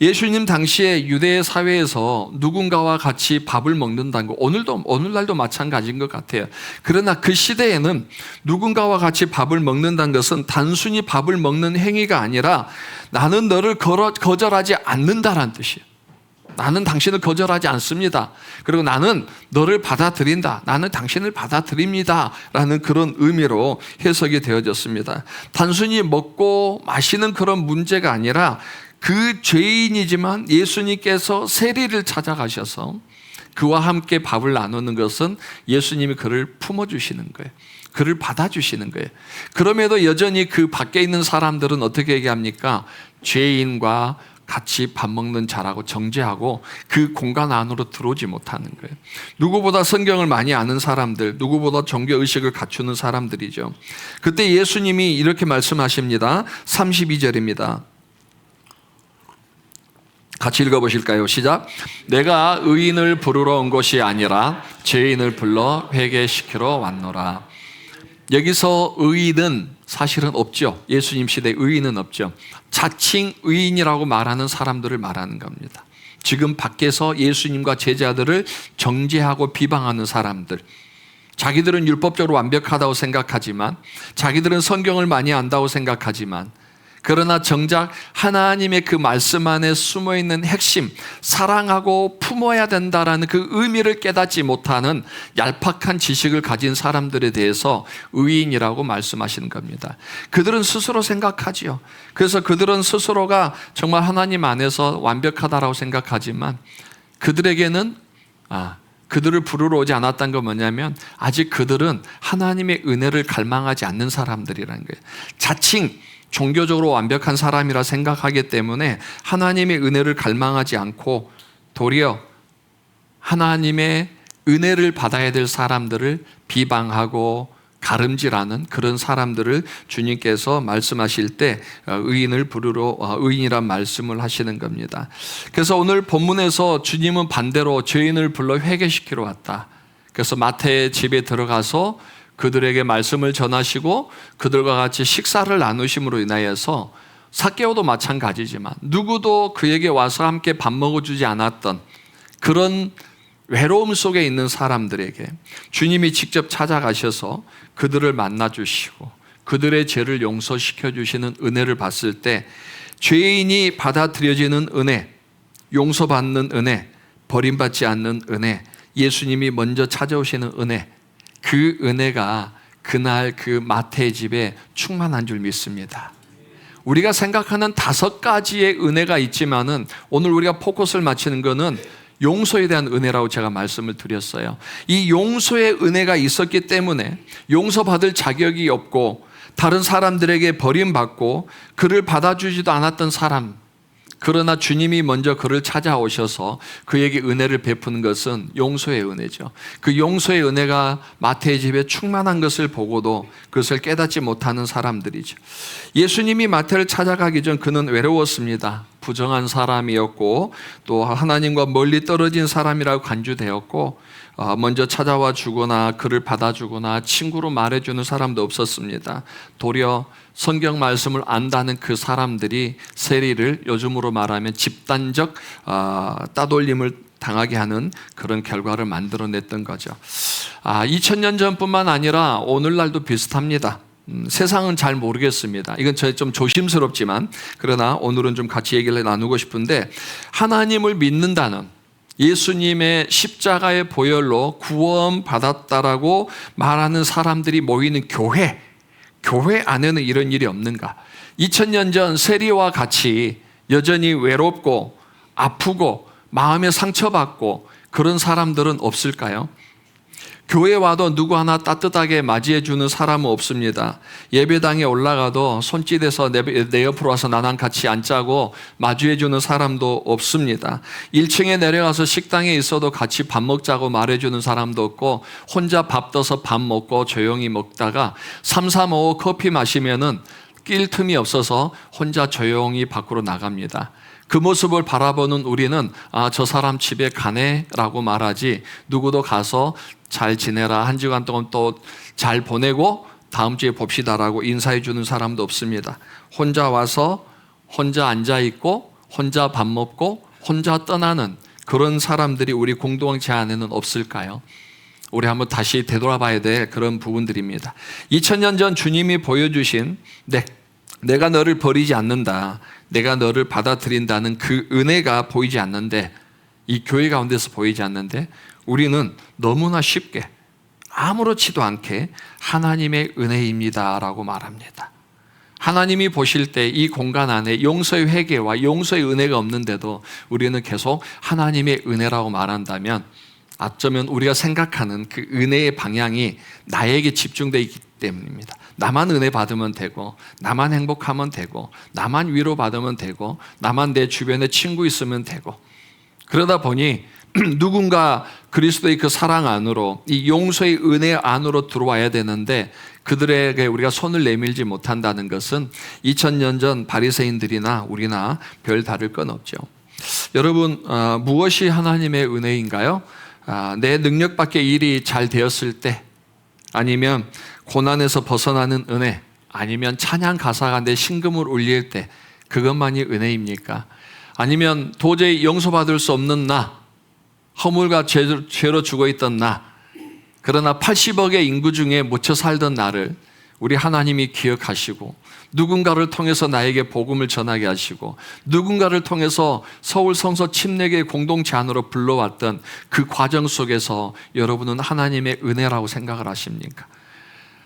S3: 예수님 당시에 유대 사회에서 누군가와 같이 밥을 먹는다는 거 오늘날도 마찬가지인 것 같아요. 그러나 그 시대에는 누군가와 같이 밥을 먹는다는 것은 단순히 밥을 먹는 행위가 아니라 나는 너를 거절하지 않는다라는 뜻이에요. 나는 당신을 거절하지 않습니다. 그리고 나는 너를 받아들인다. 나는 당신을 받아들입니다. 라는 그런 의미로 해석이 되어졌습니다. 단순히 먹고 마시는 그런 문제가 아니라 그 죄인이지만 예수님께서 세리를 찾아가셔서 그와 함께 밥을 나누는 것은 예수님이 그를 품어주시는 거예요. 그를 받아주시는 거예요. 그럼에도 여전히 그 밖에 있는 사람들은 어떻게 얘기합니까? 죄인과 같이 밥 먹는 자라고 정죄하고 그 공간 안으로 들어오지 못하는 거예요. 누구보다 성경을 많이 아는 사람들, 누구보다 종교의식을 갖추는 사람들이죠. 그때 예수님이 이렇게 말씀하십니다. 32절입니다. 같이 읽어보실까요? 시작. 내가 의인을 부르러 온 것이 아니라 죄인을 불러 회개시키러 왔노라. 여기서 의인은 사실은 없죠. 예수님 시대에 의인은 없죠. 자칭 의인이라고 말하는 사람들을 말하는 겁니다. 지금 밖에서 예수님과 제자들을 정죄하고 비방하는 사람들, 자기들은 율법적으로 완벽하다고 생각하지만, 자기들은 성경을 많이 안다고 생각하지만, 그러나 정작 하나님의 그 말씀 안에 숨어있는 핵심, 사랑하고 품어야 된다라는 그 의미를 깨닫지 못하는 얄팍한 지식을 가진 사람들에 대해서 의인이라고 말씀하시는 겁니다. 그들은 스스로 생각하지요. 그래서 그들은 스스로가 정말 하나님 안에서 완벽하다라고 생각하지만 그들에게는 그들을 부르러 오지 않았다는 건 뭐냐면 아직 그들은 하나님의 은혜를 갈망하지 않는 사람들이라는 거예요. 자칭 종교적으로 완벽한 사람이라 생각하기 때문에 하나님의 은혜를 갈망하지 않고 도리어 하나님의 은혜를 받아야 될 사람들을 비방하고 가름질하는 그런 사람들을 주님께서 말씀하실 때 의인을 부르러 의인이란 말씀을 하시는 겁니다. 그래서 오늘 본문에서 주님은 반대로 죄인을 불러 회개시키러 왔다. 그래서 마태의 집에 들어가서 그들에게 말씀을 전하시고 그들과 같이 식사를 나누심으로 인하여서 삭개오도 마찬가지지만 누구도 그에게 와서 함께 밥 먹어주지 않았던 그런 외로움 속에 있는 사람들에게 주님이 직접 찾아가셔서 그들을 만나주시고 그들의 죄를 용서시켜 주시는 은혜를 봤을 때 죄인이 받아들여지는 은혜, 용서받는 은혜, 버림받지 않는 은혜, 예수님이 먼저 찾아오시는 은혜, 그 은혜가 그날 그 마태의 집에 충만한 줄 믿습니다. 우리가 생각하는 5가지의 은혜가 있지만은 오늘 우리가 포커스를 맞추는 것은 용서에 대한 은혜라고 제가 말씀을 드렸어요. 이 용서의 은혜가 있었기 때문에 용서받을 자격이 없고 다른 사람들에게 버림받고 그를 받아주지도 않았던 사람, 그러나 주님이 먼저 그를 찾아오셔서 그에게 은혜를 베푸는 것은 용서의 은혜죠. 그 용서의 은혜가 마태의 집에 충만한 것을 보고도 그것을 깨닫지 못하는 사람들이죠. 예수님이 마태를 찾아가기 전 그는 외로웠습니다. 부정한 사람이었고 또 하나님과 멀리 떨어진 사람이라고 간주되었고 먼저 찾아와 주거나 그를 받아주거나 친구로 말해주는 사람도 없었습니다. 도리어 성경 말씀을 안다는 그 사람들이 세리를 요즘으로 말하면 집단적 따돌림을 당하게 하는 그런 결과를 만들어냈던 거죠. 2000년 전뿐만 아니라 오늘날도 비슷합니다. 세상은 잘 모르겠습니다. 이건 좀 조심스럽지만 그러나 오늘은 좀 같이 얘기를 나누고 싶은데 하나님을 믿는다는 예수님의 십자가의 보혈로 구원받았다라고 말하는 사람들이 모이는 교회 안에는 이런 일이 없는가? 2000년 전 세리와 같이 여전히 외롭고 아프고 마음에 상처받고 그런 사람들은 없을까요? 교회 와도 누구 하나 따뜻하게 맞이해 주는 사람은 없습니다. 예배당에 올라가도 손짓해서 내 옆으로 와서 나랑 같이 앉자고 마주해 주는 사람도 없습니다. 1층에 내려가서 식당에 있어도 같이 밥 먹자고 말해 주는 사람도 없고 혼자 밥 떠서 밥 먹고 조용히 먹다가 335 커피 마시면은 낄 틈이 없어서 혼자 조용히 밖으로 나갑니다. 그 모습을 바라보는 우리는 저 사람 집에 가네 라고 말하지 누구도 가서 잘 지내라, 한 주간 동안 또 잘 보내고 다음 주에 봅시다라고 인사해 주는 사람도 없습니다. 혼자 와서 혼자 앉아있고 혼자 밥 먹고 혼자 떠나는 그런 사람들이 우리 공동체 안에는 없을까요? 우리 한번 다시 되돌아봐야 될 그런 부분들입니다. 2000년 전 주님이 보여주신 내가 너를 버리지 않는다, 내가 너를 받아들인다는 그 은혜가 보이지 않는데 이 교회 가운데서 보이지 않는데 우리는 너무나 쉽게 아무렇지도 않게 하나님의 은혜입니다라고 말합니다. 하나님이 보실 때 이 공간 안에 용서의 회개와 용서의 은혜가 없는데도 우리는 계속 하나님의 은혜라고 말한다면 어쩌면 우리가 생각하는 그 은혜의 방향이 나에게 집중되어 있기 때문입니다. 나만 은혜 받으면 되고, 나만 행복하면 되고, 나만 위로받으면 되고, 나만 내 주변에 친구 있으면 되고, 그러다 보니 누군가 그리스도의 그 사랑 안으로, 이 용서의 은혜 안으로 들어와야 되는데 그들에게 우리가 손을 내밀지 못한다는 것은 2000년 전 바리새인들이나 우리나 별 다를 건 없죠. 여러분, 무엇이 하나님의 은혜인가요? 내 능력 밖의 일이 잘 되었을 때, 아니면 고난에서 벗어나는 은혜, 아니면 찬양 가사가 내 심금을 울릴 때, 그것만이 은혜입니까? 아니면 도저히 용서받을 수 없는 나, 허물과 죄로 죽어있던 나, 그러나 80억의 인구 중에 묻혀 살던 나를 우리 하나님이 기억하시고 누군가를 통해서 나에게 복음을 전하게 하시고 누군가를 통해서 서울 성서 침례교회 공동체 안으로 불러왔던 그 과정 속에서 여러분은 하나님의 은혜라고 생각을 하십니까?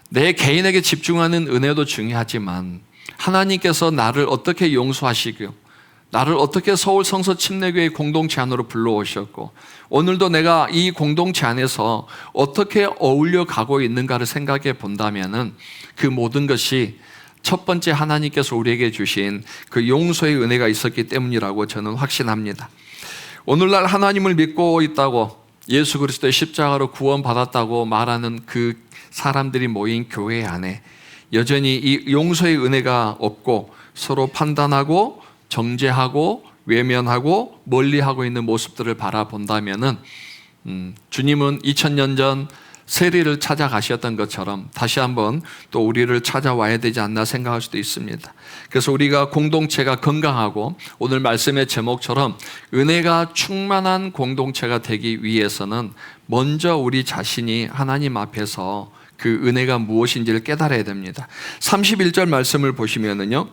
S3: 내 개인에게 집중하는 은혜도 중요하지만 하나님께서 나를 어떻게 용서하시고 나를 어떻게 서울 성서 침례교회 공동체 안으로 불러오셨고 오늘도 내가 이 공동체 안에서 어떻게 어울려 가고 있는가를 생각해 본다면은 그 모든 것이 첫 번째 하나님께서 우리에게 주신 그 용서의 은혜가 있었기 때문이라고 저는 확신합니다. 오늘날 하나님을 믿고 있다고 예수 그리스도의 십자가로 구원받았다고 말하는 그 사람들이 모인 교회 안에 여전히 이 용서의 은혜가 없고 서로 판단하고 정죄하고 외면하고 멀리하고 있는 모습들을 바라본다면은 주님은 2000년 전 세리를 찾아가셨던 것처럼 다시 한번 또 우리를 찾아와야 되지 않나 생각할 수도 있습니다. 그래서 우리가 공동체가 건강하고 오늘 말씀의 제목처럼 은혜가 충만한 공동체가 되기 위해서는 먼저 우리 자신이 하나님 앞에서 그 은혜가 무엇인지를 깨달아야 됩니다. 31절 말씀을 보시면은요,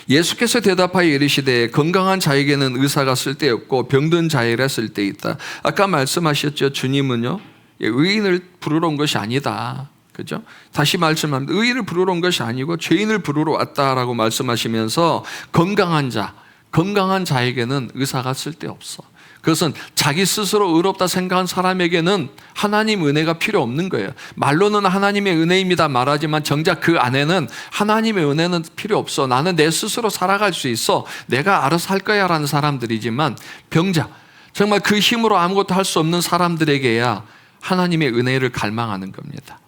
S3: 예수께서 대답하여 이르시되 건강한 자에게는 의사가 쓸데없고 병든 자에게 쓸데있다. 아까 말씀하셨죠. 주님은요, 의인을 부르러 온 것이 아니다. 그죠? 다시 말씀합니다. 의인을 부르러 온 것이 아니고 죄인을 부르러 왔다라고 말씀하시면서 건강한 자에게는 의사가 쓸데없어. 그것은 자기 스스로 의롭다 생각한 사람에게는 하나님 은혜가 필요 없는 거예요. 말로는 하나님의 은혜입니다 말하지만 정작 그 안에는 하나님의 은혜는 필요 없어. 나는 내 스스로 살아갈 수 있어. 내가 알아서 할 거야 라는 사람들이지만 병자, 정말 그 힘으로 아무것도 할 수 없는 사람들에게야 하나님의 은혜를 갈망하는 겁니다.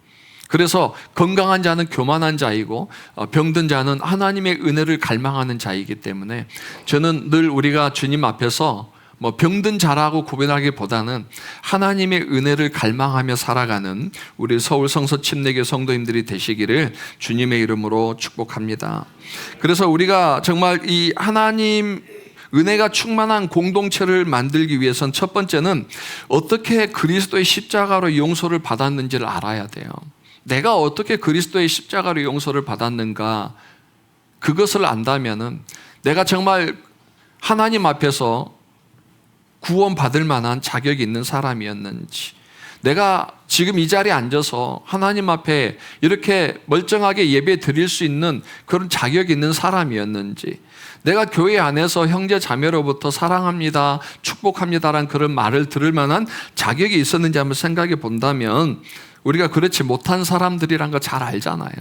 S3: 그래서 건강한 자는 교만한 자이고 병든 자는 하나님의 은혜를 갈망하는 자이기 때문에 저는 늘 우리가 주님 앞에서 병든 자라고 구별하기보다는 하나님의 은혜를 갈망하며 살아가는 우리 서울 성서 침례교 성도님들이 되시기를 주님의 이름으로 축복합니다. 그래서 우리가 정말 이 하나님 은혜가 충만한 공동체를 만들기 위해서는 첫 번째는 어떻게 그리스도의 십자가로 용서를 받았는지를 알아야 돼요. 내가 어떻게 그리스도의 십자가로 용서를 받았는가, 그것을 안다면은 내가 정말 하나님 앞에서 구원받을 만한 자격이 있는 사람이었는지, 내가 지금 이 자리에 앉아서 하나님 앞에 이렇게 멀쩡하게 예배 드릴 수 있는 그런 자격이 있는 사람이었는지, 내가 교회 안에서 형제 자매로부터 사랑합니다, 축복합니다라는 그런 말을 들을 만한 자격이 있었는지 한번 생각해 본다면 우리가 그렇지 못한 사람들이란 거 잘 알잖아요.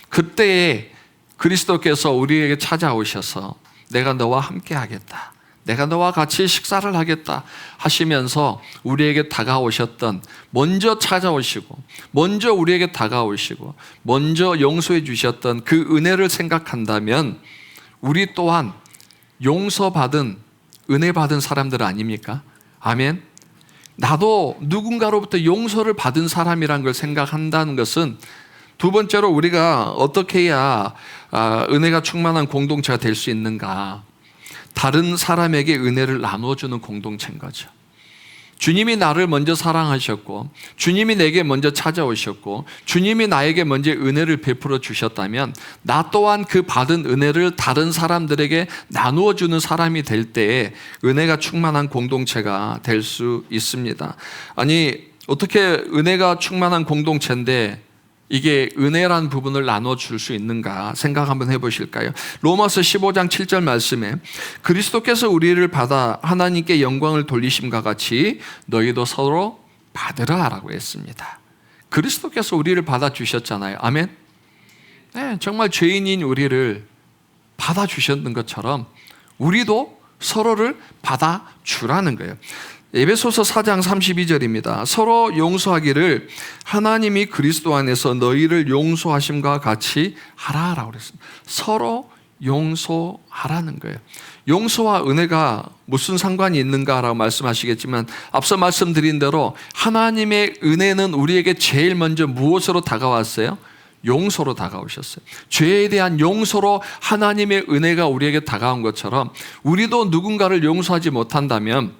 S3: 그때에 그리스도께서 우리에게 찾아오셔서 내가 너와 함께 하겠다, 내가 너와 같이 식사를 하겠다 하시면서 우리에게 다가오셨던, 먼저 찾아오시고 먼저 우리에게 다가오시고 먼저 용서해 주셨던 그 은혜를 생각한다면 우리 또한 용서받은, 은혜 받은 사람들 아닙니까? 아멘. 나도 누군가로부터 용서를 받은 사람이란 걸 생각한다는 것은 두 번째로 우리가 어떻게 해야 은혜가 충만한 공동체가 될 수 있는가, 다른 사람에게 은혜를 나누어주는 공동체인 거죠. 주님이 나를 먼저 사랑하셨고 주님이 내게 먼저 찾아오셨고 주님이 나에게 먼저 은혜를 베풀어 주셨다면 나 또한 그 받은 은혜를 다른 사람들에게 나누어 주는 사람이 될 때에 은혜가 충만한 공동체가 될 수 있습니다. 아니, 어떻게 은혜가 충만한 공동체인데 이게 은혜라는 부분을 나눠줄 수 있는가 생각 한번 해보실까요? 로마서 15장 7절 말씀에 그리스도께서 우리를 받아 하나님께 영광을 돌리심과 같이 너희도 서로 받으라 라고 했습니다. 그리스도께서 우리를 받아주셨잖아요. 아멘? 네, 정말 죄인인 우리를 받아주셨는 것처럼 우리도 서로를 받아주라는 거예요. 에베소서 4장 32절입니다. 서로 용서하기를 하나님이 그리스도 안에서 너희를 용서하심과 같이 하라라고 그랬습니다. 서로 용서하라는 거예요. 용서와 은혜가 무슨 상관이 있는가라고 말씀하시겠지만 앞서 말씀드린 대로 하나님의 은혜는 우리에게 제일 먼저 무엇으로 다가왔어요? 용서로 다가오셨어요. 죄에 대한 용서로 하나님의 은혜가 우리에게 다가온 것처럼 우리도 누군가를 용서하지 못한다면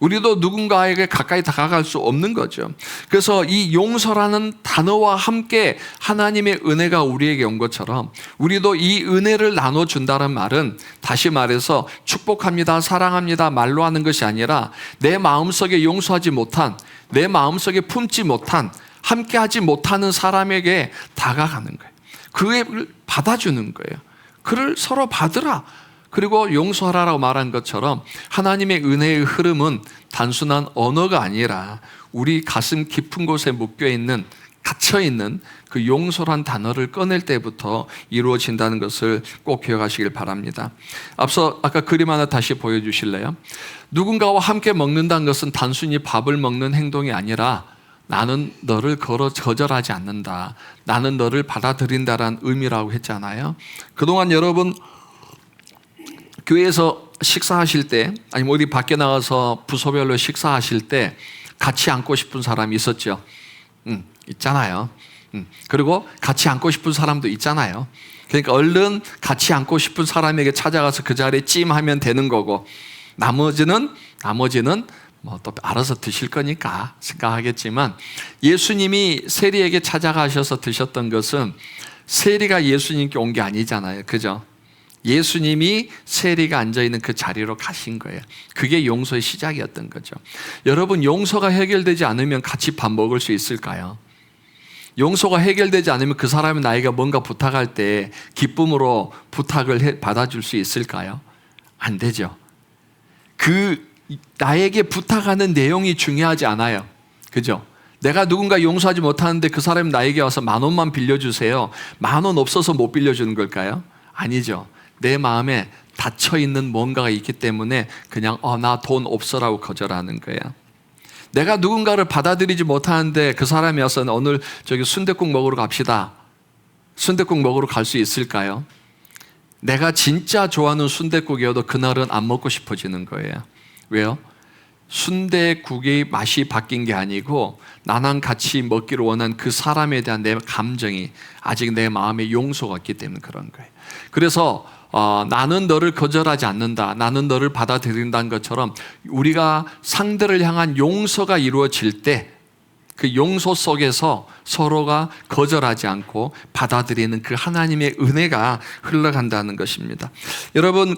S3: 우리도 누군가에게 가까이 다가갈 수 없는 거죠. 그래서 이 용서라는 단어와 함께 하나님의 은혜가 우리에게 온 것처럼 우리도 이 은혜를 나눠준다는 말은 다시 말해서 축복합니다, 사랑합니다 말로 하는 것이 아니라 내 마음속에 용서하지 못한, 내 마음속에 품지 못한, 함께하지 못하는 사람에게 다가가는 거예요. 그를 받아주는 거예요. 그를 서로 받으라. 그리고 용서하라고 말한 것처럼 하나님의 은혜의 흐름은 단순한 언어가 아니라 우리 가슴 깊은 곳에 묶여있는, 갇혀있는 그 용서란 단어를 꺼낼 때부터 이루어진다는 것을 꼭 기억하시길 바랍니다. 앞서 아까 그림 하나 다시 보여주실래요? 누군가와 함께 먹는다는 것은 단순히 밥을 먹는 행동이 아니라 나는 너를 거절하지 않는다, 나는 너를 받아들인다라는 의미라고 했잖아요. 그동안 여러분 교회에서 식사하실 때 아니면 어디 밖에 나가서 부서별로 식사하실 때 같이 앉고 싶은 사람이 있었죠? 있잖아요. 그리고 같이 앉고 싶은 사람도 있잖아요. 그러니까 얼른 같이 앉고 싶은 사람에게 찾아가서 그 자리에 찜하면 되는 거고 나머지는 뭐 또 알아서 드실 거니까 생각하겠지만 예수님이 세리에게 찾아가셔서 드셨던 것은 세리가 예수님께 온 게 아니잖아요. 그죠? 예수님이 세리가 앉아있는 그 자리로 가신 거예요. 그게 용서의 시작이었던 거죠. 여러분, 용서가 해결되지 않으면 같이 밥 먹을 수 있을까요? 용서가 해결되지 않으면 그 사람이 나에게 뭔가 부탁할 때 기쁨으로 부탁을 받아줄 수 있을까요? 안 되죠. 나에게 부탁하는 내용이 중요하지 않아요. 그죠? 내가 누군가 용서하지 못하는데 그 사람이 나에게 와서 10,000원만 빌려주세요. 10,000원 없어서 못 빌려주는 걸까요? 아니죠. 내 마음에 닫혀있는 뭔가가 있기 때문에 그냥 나 돈 없어라고 거절하는 거예요. 내가 누군가를 받아들이지 못하는데 그 사람이 와서 오늘 저기 순댓국 먹으러 갑시다. 순댓국 먹으러 갈 수 있을까요? 내가 진짜 좋아하는 순댓국이어도 그날은 안 먹고 싶어지는 거예요. 왜요? 순댓국의 맛이 바뀐 게 아니고 나랑 같이 먹기를 원한 그 사람에 대한 내 감정이 아직 내 마음에 용서가 없기 때문에 그런 거예요. 그래서 나는 너를 거절하지 않는다, 나는 너를 받아들인다는 것처럼 우리가 상대를 향한 용서가 이루어질 때 그 용서 속에서 서로가 거절하지 않고 받아들이는 그 하나님의 은혜가 흘러간다는 것입니다. 여러분,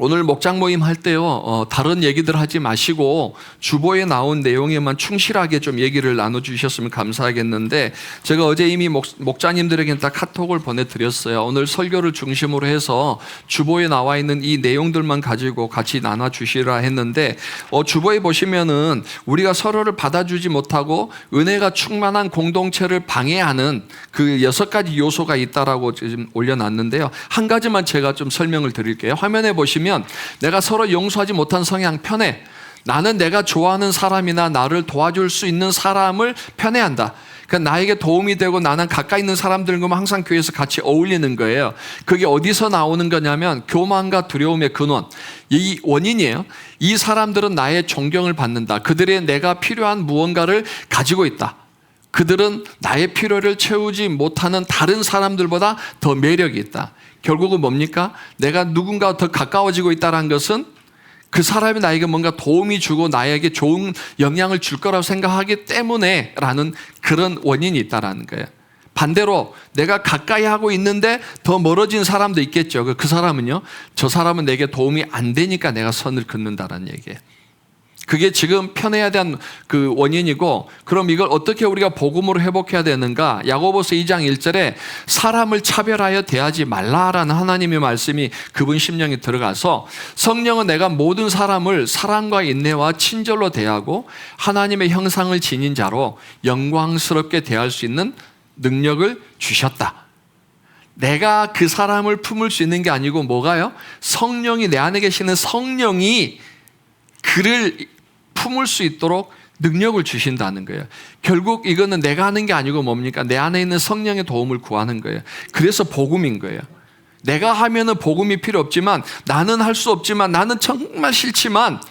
S3: 오늘 목장 모임 할 때요, 다른 얘기들 하지 마시고 주보에 나온 내용에만 충실하게 좀 얘기를 나눠주셨으면 감사하겠는데, 제가 어제 이미 목자님들에게 딱 카톡을 보내드렸어요. 오늘 설교를 중심으로 해서 주보에 나와 있는 이 내용들만 가지고 같이 나눠주시라 했는데, 주보에 보시면은 우리가 서로를 받아주지 못하고 은혜가 충만한 공동체를 방해하는 그 6가지 요소가 있다라고 지금 올려놨는데요. 한 가지만 제가 좀 설명을 드릴게요. 화면에 보시면 내가 서로 용서하지 못한 성향 편애, 나는 내가 좋아하는 사람이나 나를 도와줄 수 있는 사람을 편애한다. 그러니까 나에게 도움이 되고 나는 가까이 있는 사람들과 항상 교회에서 같이 어울리는 거예요. 그게 어디서 나오는 거냐면 교만과 두려움의 근원, 이 원인이에요. 이 사람들은 나의 존경을 받는다. 그들의 내가 필요한 무언가를 가지고 있다. 그들은 나의 필요를 채우지 못하는 다른 사람들보다 더 매력이 있다. 결국은 뭡니까? 내가 누군가와 더 가까워지고 있다는 것은 그 사람이 나에게 뭔가 도움이 주고 나에게 좋은 영향을 줄 거라고 생각하기 때문에 라는 그런 원인이 있다라는 거예요. 반대로 내가 가까이 하고 있는데 더 멀어진 사람도 있겠죠. 그 사람은요, 저 사람은 내게 도움이 안 되니까 내가 선을 긋는다라는 얘기예요. 그게 지금 편해야 되는 그 원인이고, 그럼 이걸 어떻게 우리가 복음으로 회복해야 되는가? 야고보서 2장 1절에 사람을 차별하여 대하지 말라라는 하나님의 말씀이 그분 심령에 들어가서, 성령은 내가 모든 사람을 사랑과 인내와 친절로 대하고 하나님의 형상을 지닌 자로 영광스럽게 대할 수 있는 능력을 주셨다. 내가 그 사람을 품을 수 있는 게 아니고 뭐가요? 성령이, 내 안에 계시는 성령이 그를 품을 수 있도록 능력을 주신다는 거예요. 결국 이거는 내가 하는 게 아니고 뭡니까? 내 안에 있는 성령의 도움을 구하는 거예요. 그래서 복음인 거예요. 내가 하면은 복음이 필요 없지만, 나는 할 수 없지만, 나는 정말 싫지만,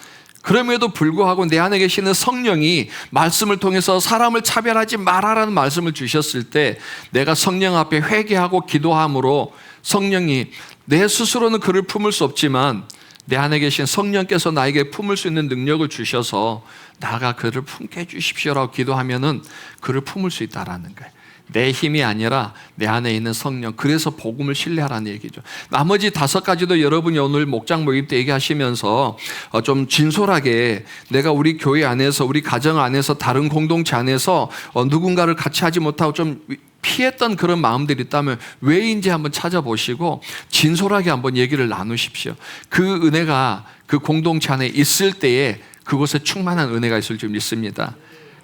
S3: 그럼에도 불구하고 내 안에 계시는 성령이 말씀을 통해서 사람을 차별하지 마라라는 말씀을 주셨을 때, 내가 성령 앞에 회개하고 기도함으로 성령이, 내 스스로는 그를 품을 수 없지만 내 안에 계신 성령께서 나에게 품을 수 있는 능력을 주셔서 나가 그를 품게 해주십시오라고 기도하면은 그를 품을 수 있다라는 거예요. 내 힘이 아니라 내 안에 있는 성령. 그래서 복음을 신뢰하라는 얘기죠. 나머지 5가지도 여러분이 오늘 목장 모임 때 얘기하시면서 좀 진솔하게, 내가 우리 교회 안에서, 우리 가정 안에서, 다른 공동체 안에서 누군가를 같이 하지 못하고 좀 피했던 그런 마음들이 있다면 왜인지 한번 찾아보시고 진솔하게 한번 얘기를 나누십시오. 그 은혜가 그 공동체 안에 있을 때에 그곳에 충만한 은혜가 있을 줄 믿습니다.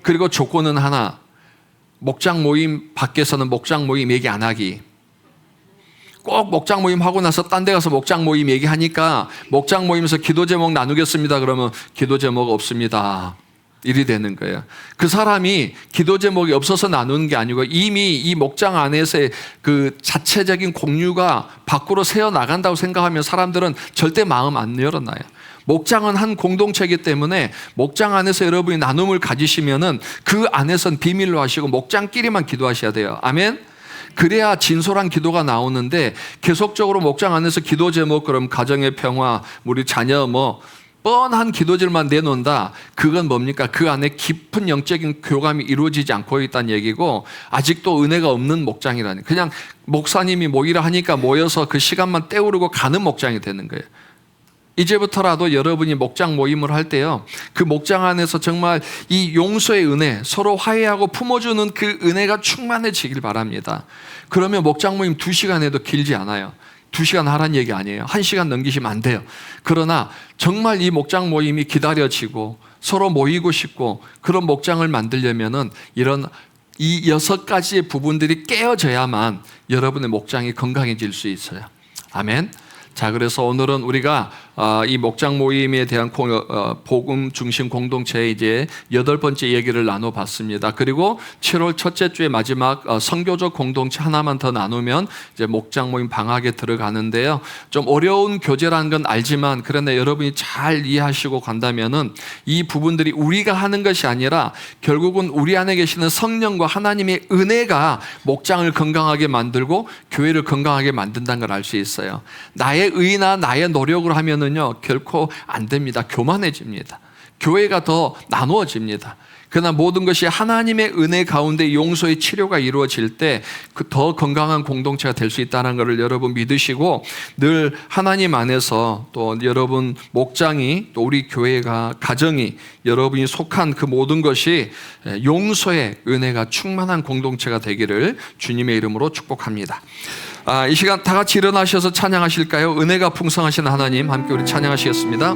S3: 그리고 조건은 하나, 목장 모임 밖에서는 목장 모임 얘기 안 하기. 꼭 목장 모임 하고 나서 딴 데 가서 목장 모임 얘기하니까 목장 모임에서 기도 제목 나누겠습니다 그러면 기도 제목 없습니다, 일이 되는 거예요. 그 사람이 기도 제목이 없어서 나누는 게 아니고 이미 이 목장 안에서의 그 자체적인 공유가 밖으로 새어 나간다고 생각하면 사람들은 절대 마음 안 열어놔요. 목장은 한 공동체이기 때문에 목장 안에서 여러분이 나눔을 가지시면은 그 안에선 비밀로 하시고 목장끼리만 기도하셔야 돼요. 아멘. 그래야 진솔한 기도가 나오는데, 계속적으로 목장 안에서 기도 제목, 그럼 가정의 평화, 우리 자녀 뻔한 기도질만 내놓는다. 그건 뭡니까? 그 안에 깊은 영적인 교감이 이루어지지 않고 있다는 얘기고, 아직도 은혜가 없는 목장이라니. 그냥 목사님이 모이라 하니까 모여서 그 시간만 때우르고 가는 목장이 되는 거예요. 이제부터라도 여러분이 목장 모임을 할 때요, 그 목장 안에서 정말 이 용서의 은혜, 서로 화해하고 품어주는 그 은혜가 충만해지길 바랍니다. 그러면 목장 모임 2시간 해도 길지 않아요. 2시간 하라는 얘기 아니에요. 1시간 넘기시면 안 돼요. 그러나 정말 이 목장 모임이 기다려지고 서로 모이고 싶고 그런 목장을 만들려면은 이런 이 6가지의 부분들이 깨어져야만 여러분의 목장이 건강해질 수 있어요. 아멘. 자, 그래서 오늘은 우리가 이 목장 모임에 대한 복음 중심 공동체의 이제 8번째 얘기를 나눠봤습니다. 그리고 7월 첫째 주의 마지막 선교적 공동체 하나만 더 나누면 이제 목장 모임 방학에 들어가는데요. 좀 어려운 교제라는 건 알지만, 그러나 여러분이 잘 이해하시고 간다면은 이 부분들이 우리가 하는 것이 아니라 결국은 우리 안에 계시는 성령과 하나님의 은혜가 목장을 건강하게 만들고 교회를 건강하게 만든다는 걸 알 수 있어요. 나의 의나 나의 노력으로 하면은요 결코 안 됩니다. 교만해집니다. 교회가 더 나누어집니다. 그러나 모든 것이 하나님의 은혜 가운데 용서의 치료가 이루어질 때 더 건강한 공동체가 될 수 있다는 것을 여러분 믿으시고, 늘 하나님 안에서 또 여러분 목장이, 또 우리 교회가, 가정이, 여러분이 속한 그 모든 것이 용서의 은혜가 충만한 공동체가 되기를 주님의 이름으로 축복합니다. 이 시간 다 같이 일어나셔서 찬양하실까요? 은혜가 풍성하신 하나님, 함께 우리 찬양하시겠습니다.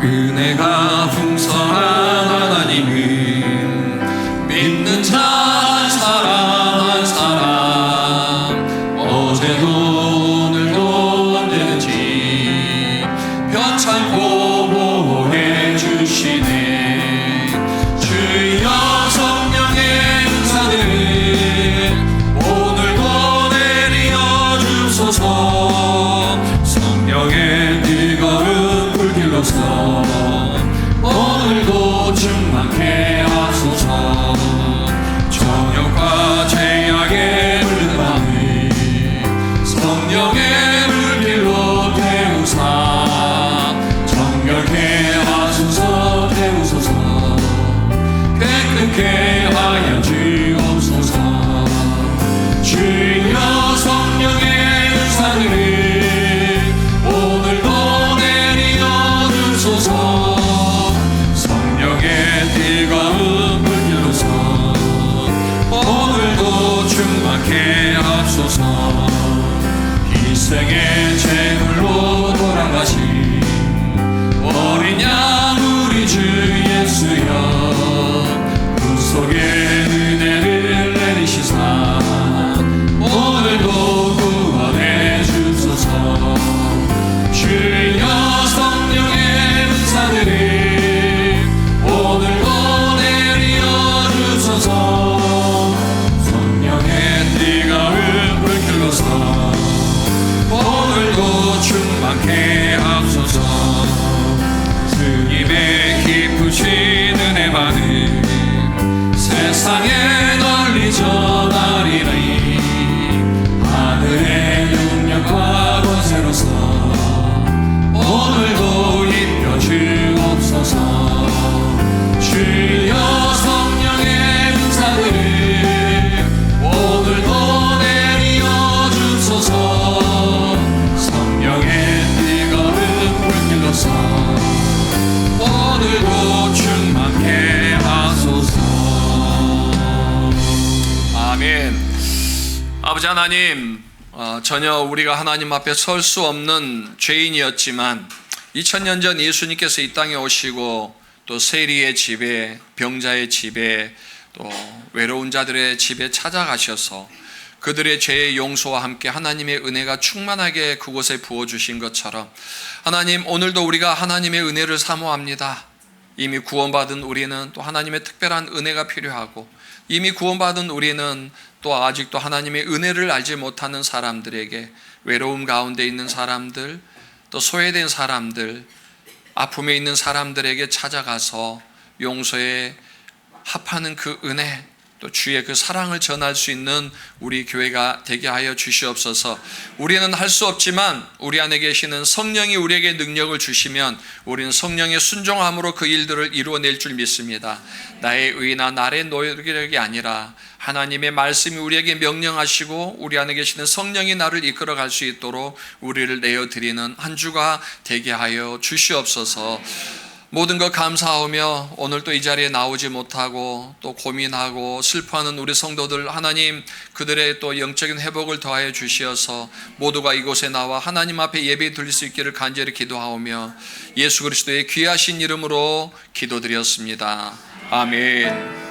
S5: 은혜가 풍성한 하나님은 믿는 자 한 사람 한 사람, 어제도 오늘도 언제든지 편찮고 보호해 주시네. 주여 성령의 은사를 오늘도 내려 주소서. 성령의 뜨거운 불길로서 오늘도 충만케 충만케 하여 주옵소서. 주여 성령의 은사들을 오늘도 내리어 주소서. 성령의 뜨거운 불길로서 오늘도 충만케 하소서. 희생의 제물로 돌아가신 어린 양 우리 주 예수여, 그 속에 은혜를 내리시사 오늘도 구원해 주소서. 주여 성령의 은사들을 오늘도 내리어 주소서. 성령의 뜨거운 불길로서 오늘도 충만케 하소서. 주님의 기쁘신 은혜 많은 세상에 널리 전하리니 하늘의 능력과 권세로서 오늘도 입혀 주옵소서. 주여 성령의 은사들을 오늘도 내리어 주소서. 성령의 뜨거운 불길로서 오늘도 충만케 하소서. 아멘. 아버지 하나님, 전혀 우리가 하나님 앞에 설 수 없는 죄인이었지만 2000년 전 예수님께서 이 땅에 오시고 또 세리의 집에, 병자의 집에, 또 외로운 자들의 집에 찾아가셔서 그들의 죄의 용서와 함께 하나님의 은혜가 충만하게 그곳에 부어주신 것처럼 하나님, 오늘도 우리가 하나님의 은혜를 사모합니다. 이미 구원받은 우리는 또 하나님의 특별한 은혜가 필요하고, 이미 구원받은 우리는 또 아직도 하나님의 은혜를 알지 못하는 사람들에게, 외로움 가운데 있는 사람들, 또 소외된 사람들, 아픔에 있는 사람들에게 찾아가서 용서에 합하는 그 은혜, 또 주의 그 사랑을 전할 수 있는 우리 교회가 되게 하여 주시옵소서. 우리는 할 수 없지만 우리 안에 계시는 성령이 우리에게 능력을 주시면 우리는 성령의 순종함으로 그 일들을 이루어낼 줄 믿습니다. 나의 의나 나의 노력이 아니라 하나님의 말씀이 우리에게 명령하시고 우리 안에 계시는 성령이 나를 이끌어갈 수 있도록 우리를 내어드리는 한 주가 되게 하여 주시옵소서. 모든 것 감사하며 오늘 또 이 자리에 나오지 못하고 또 고민하고 슬퍼하는 우리 성도들, 하나님 그들의 또 영적인 회복을 더하여 주시어서 모두가 이곳에 나와 하나님 앞에 예배 드릴 수 있기를 간절히 기도하오며 예수 그리스도의 귀하신 이름으로 기도드렸습니다. 아멘.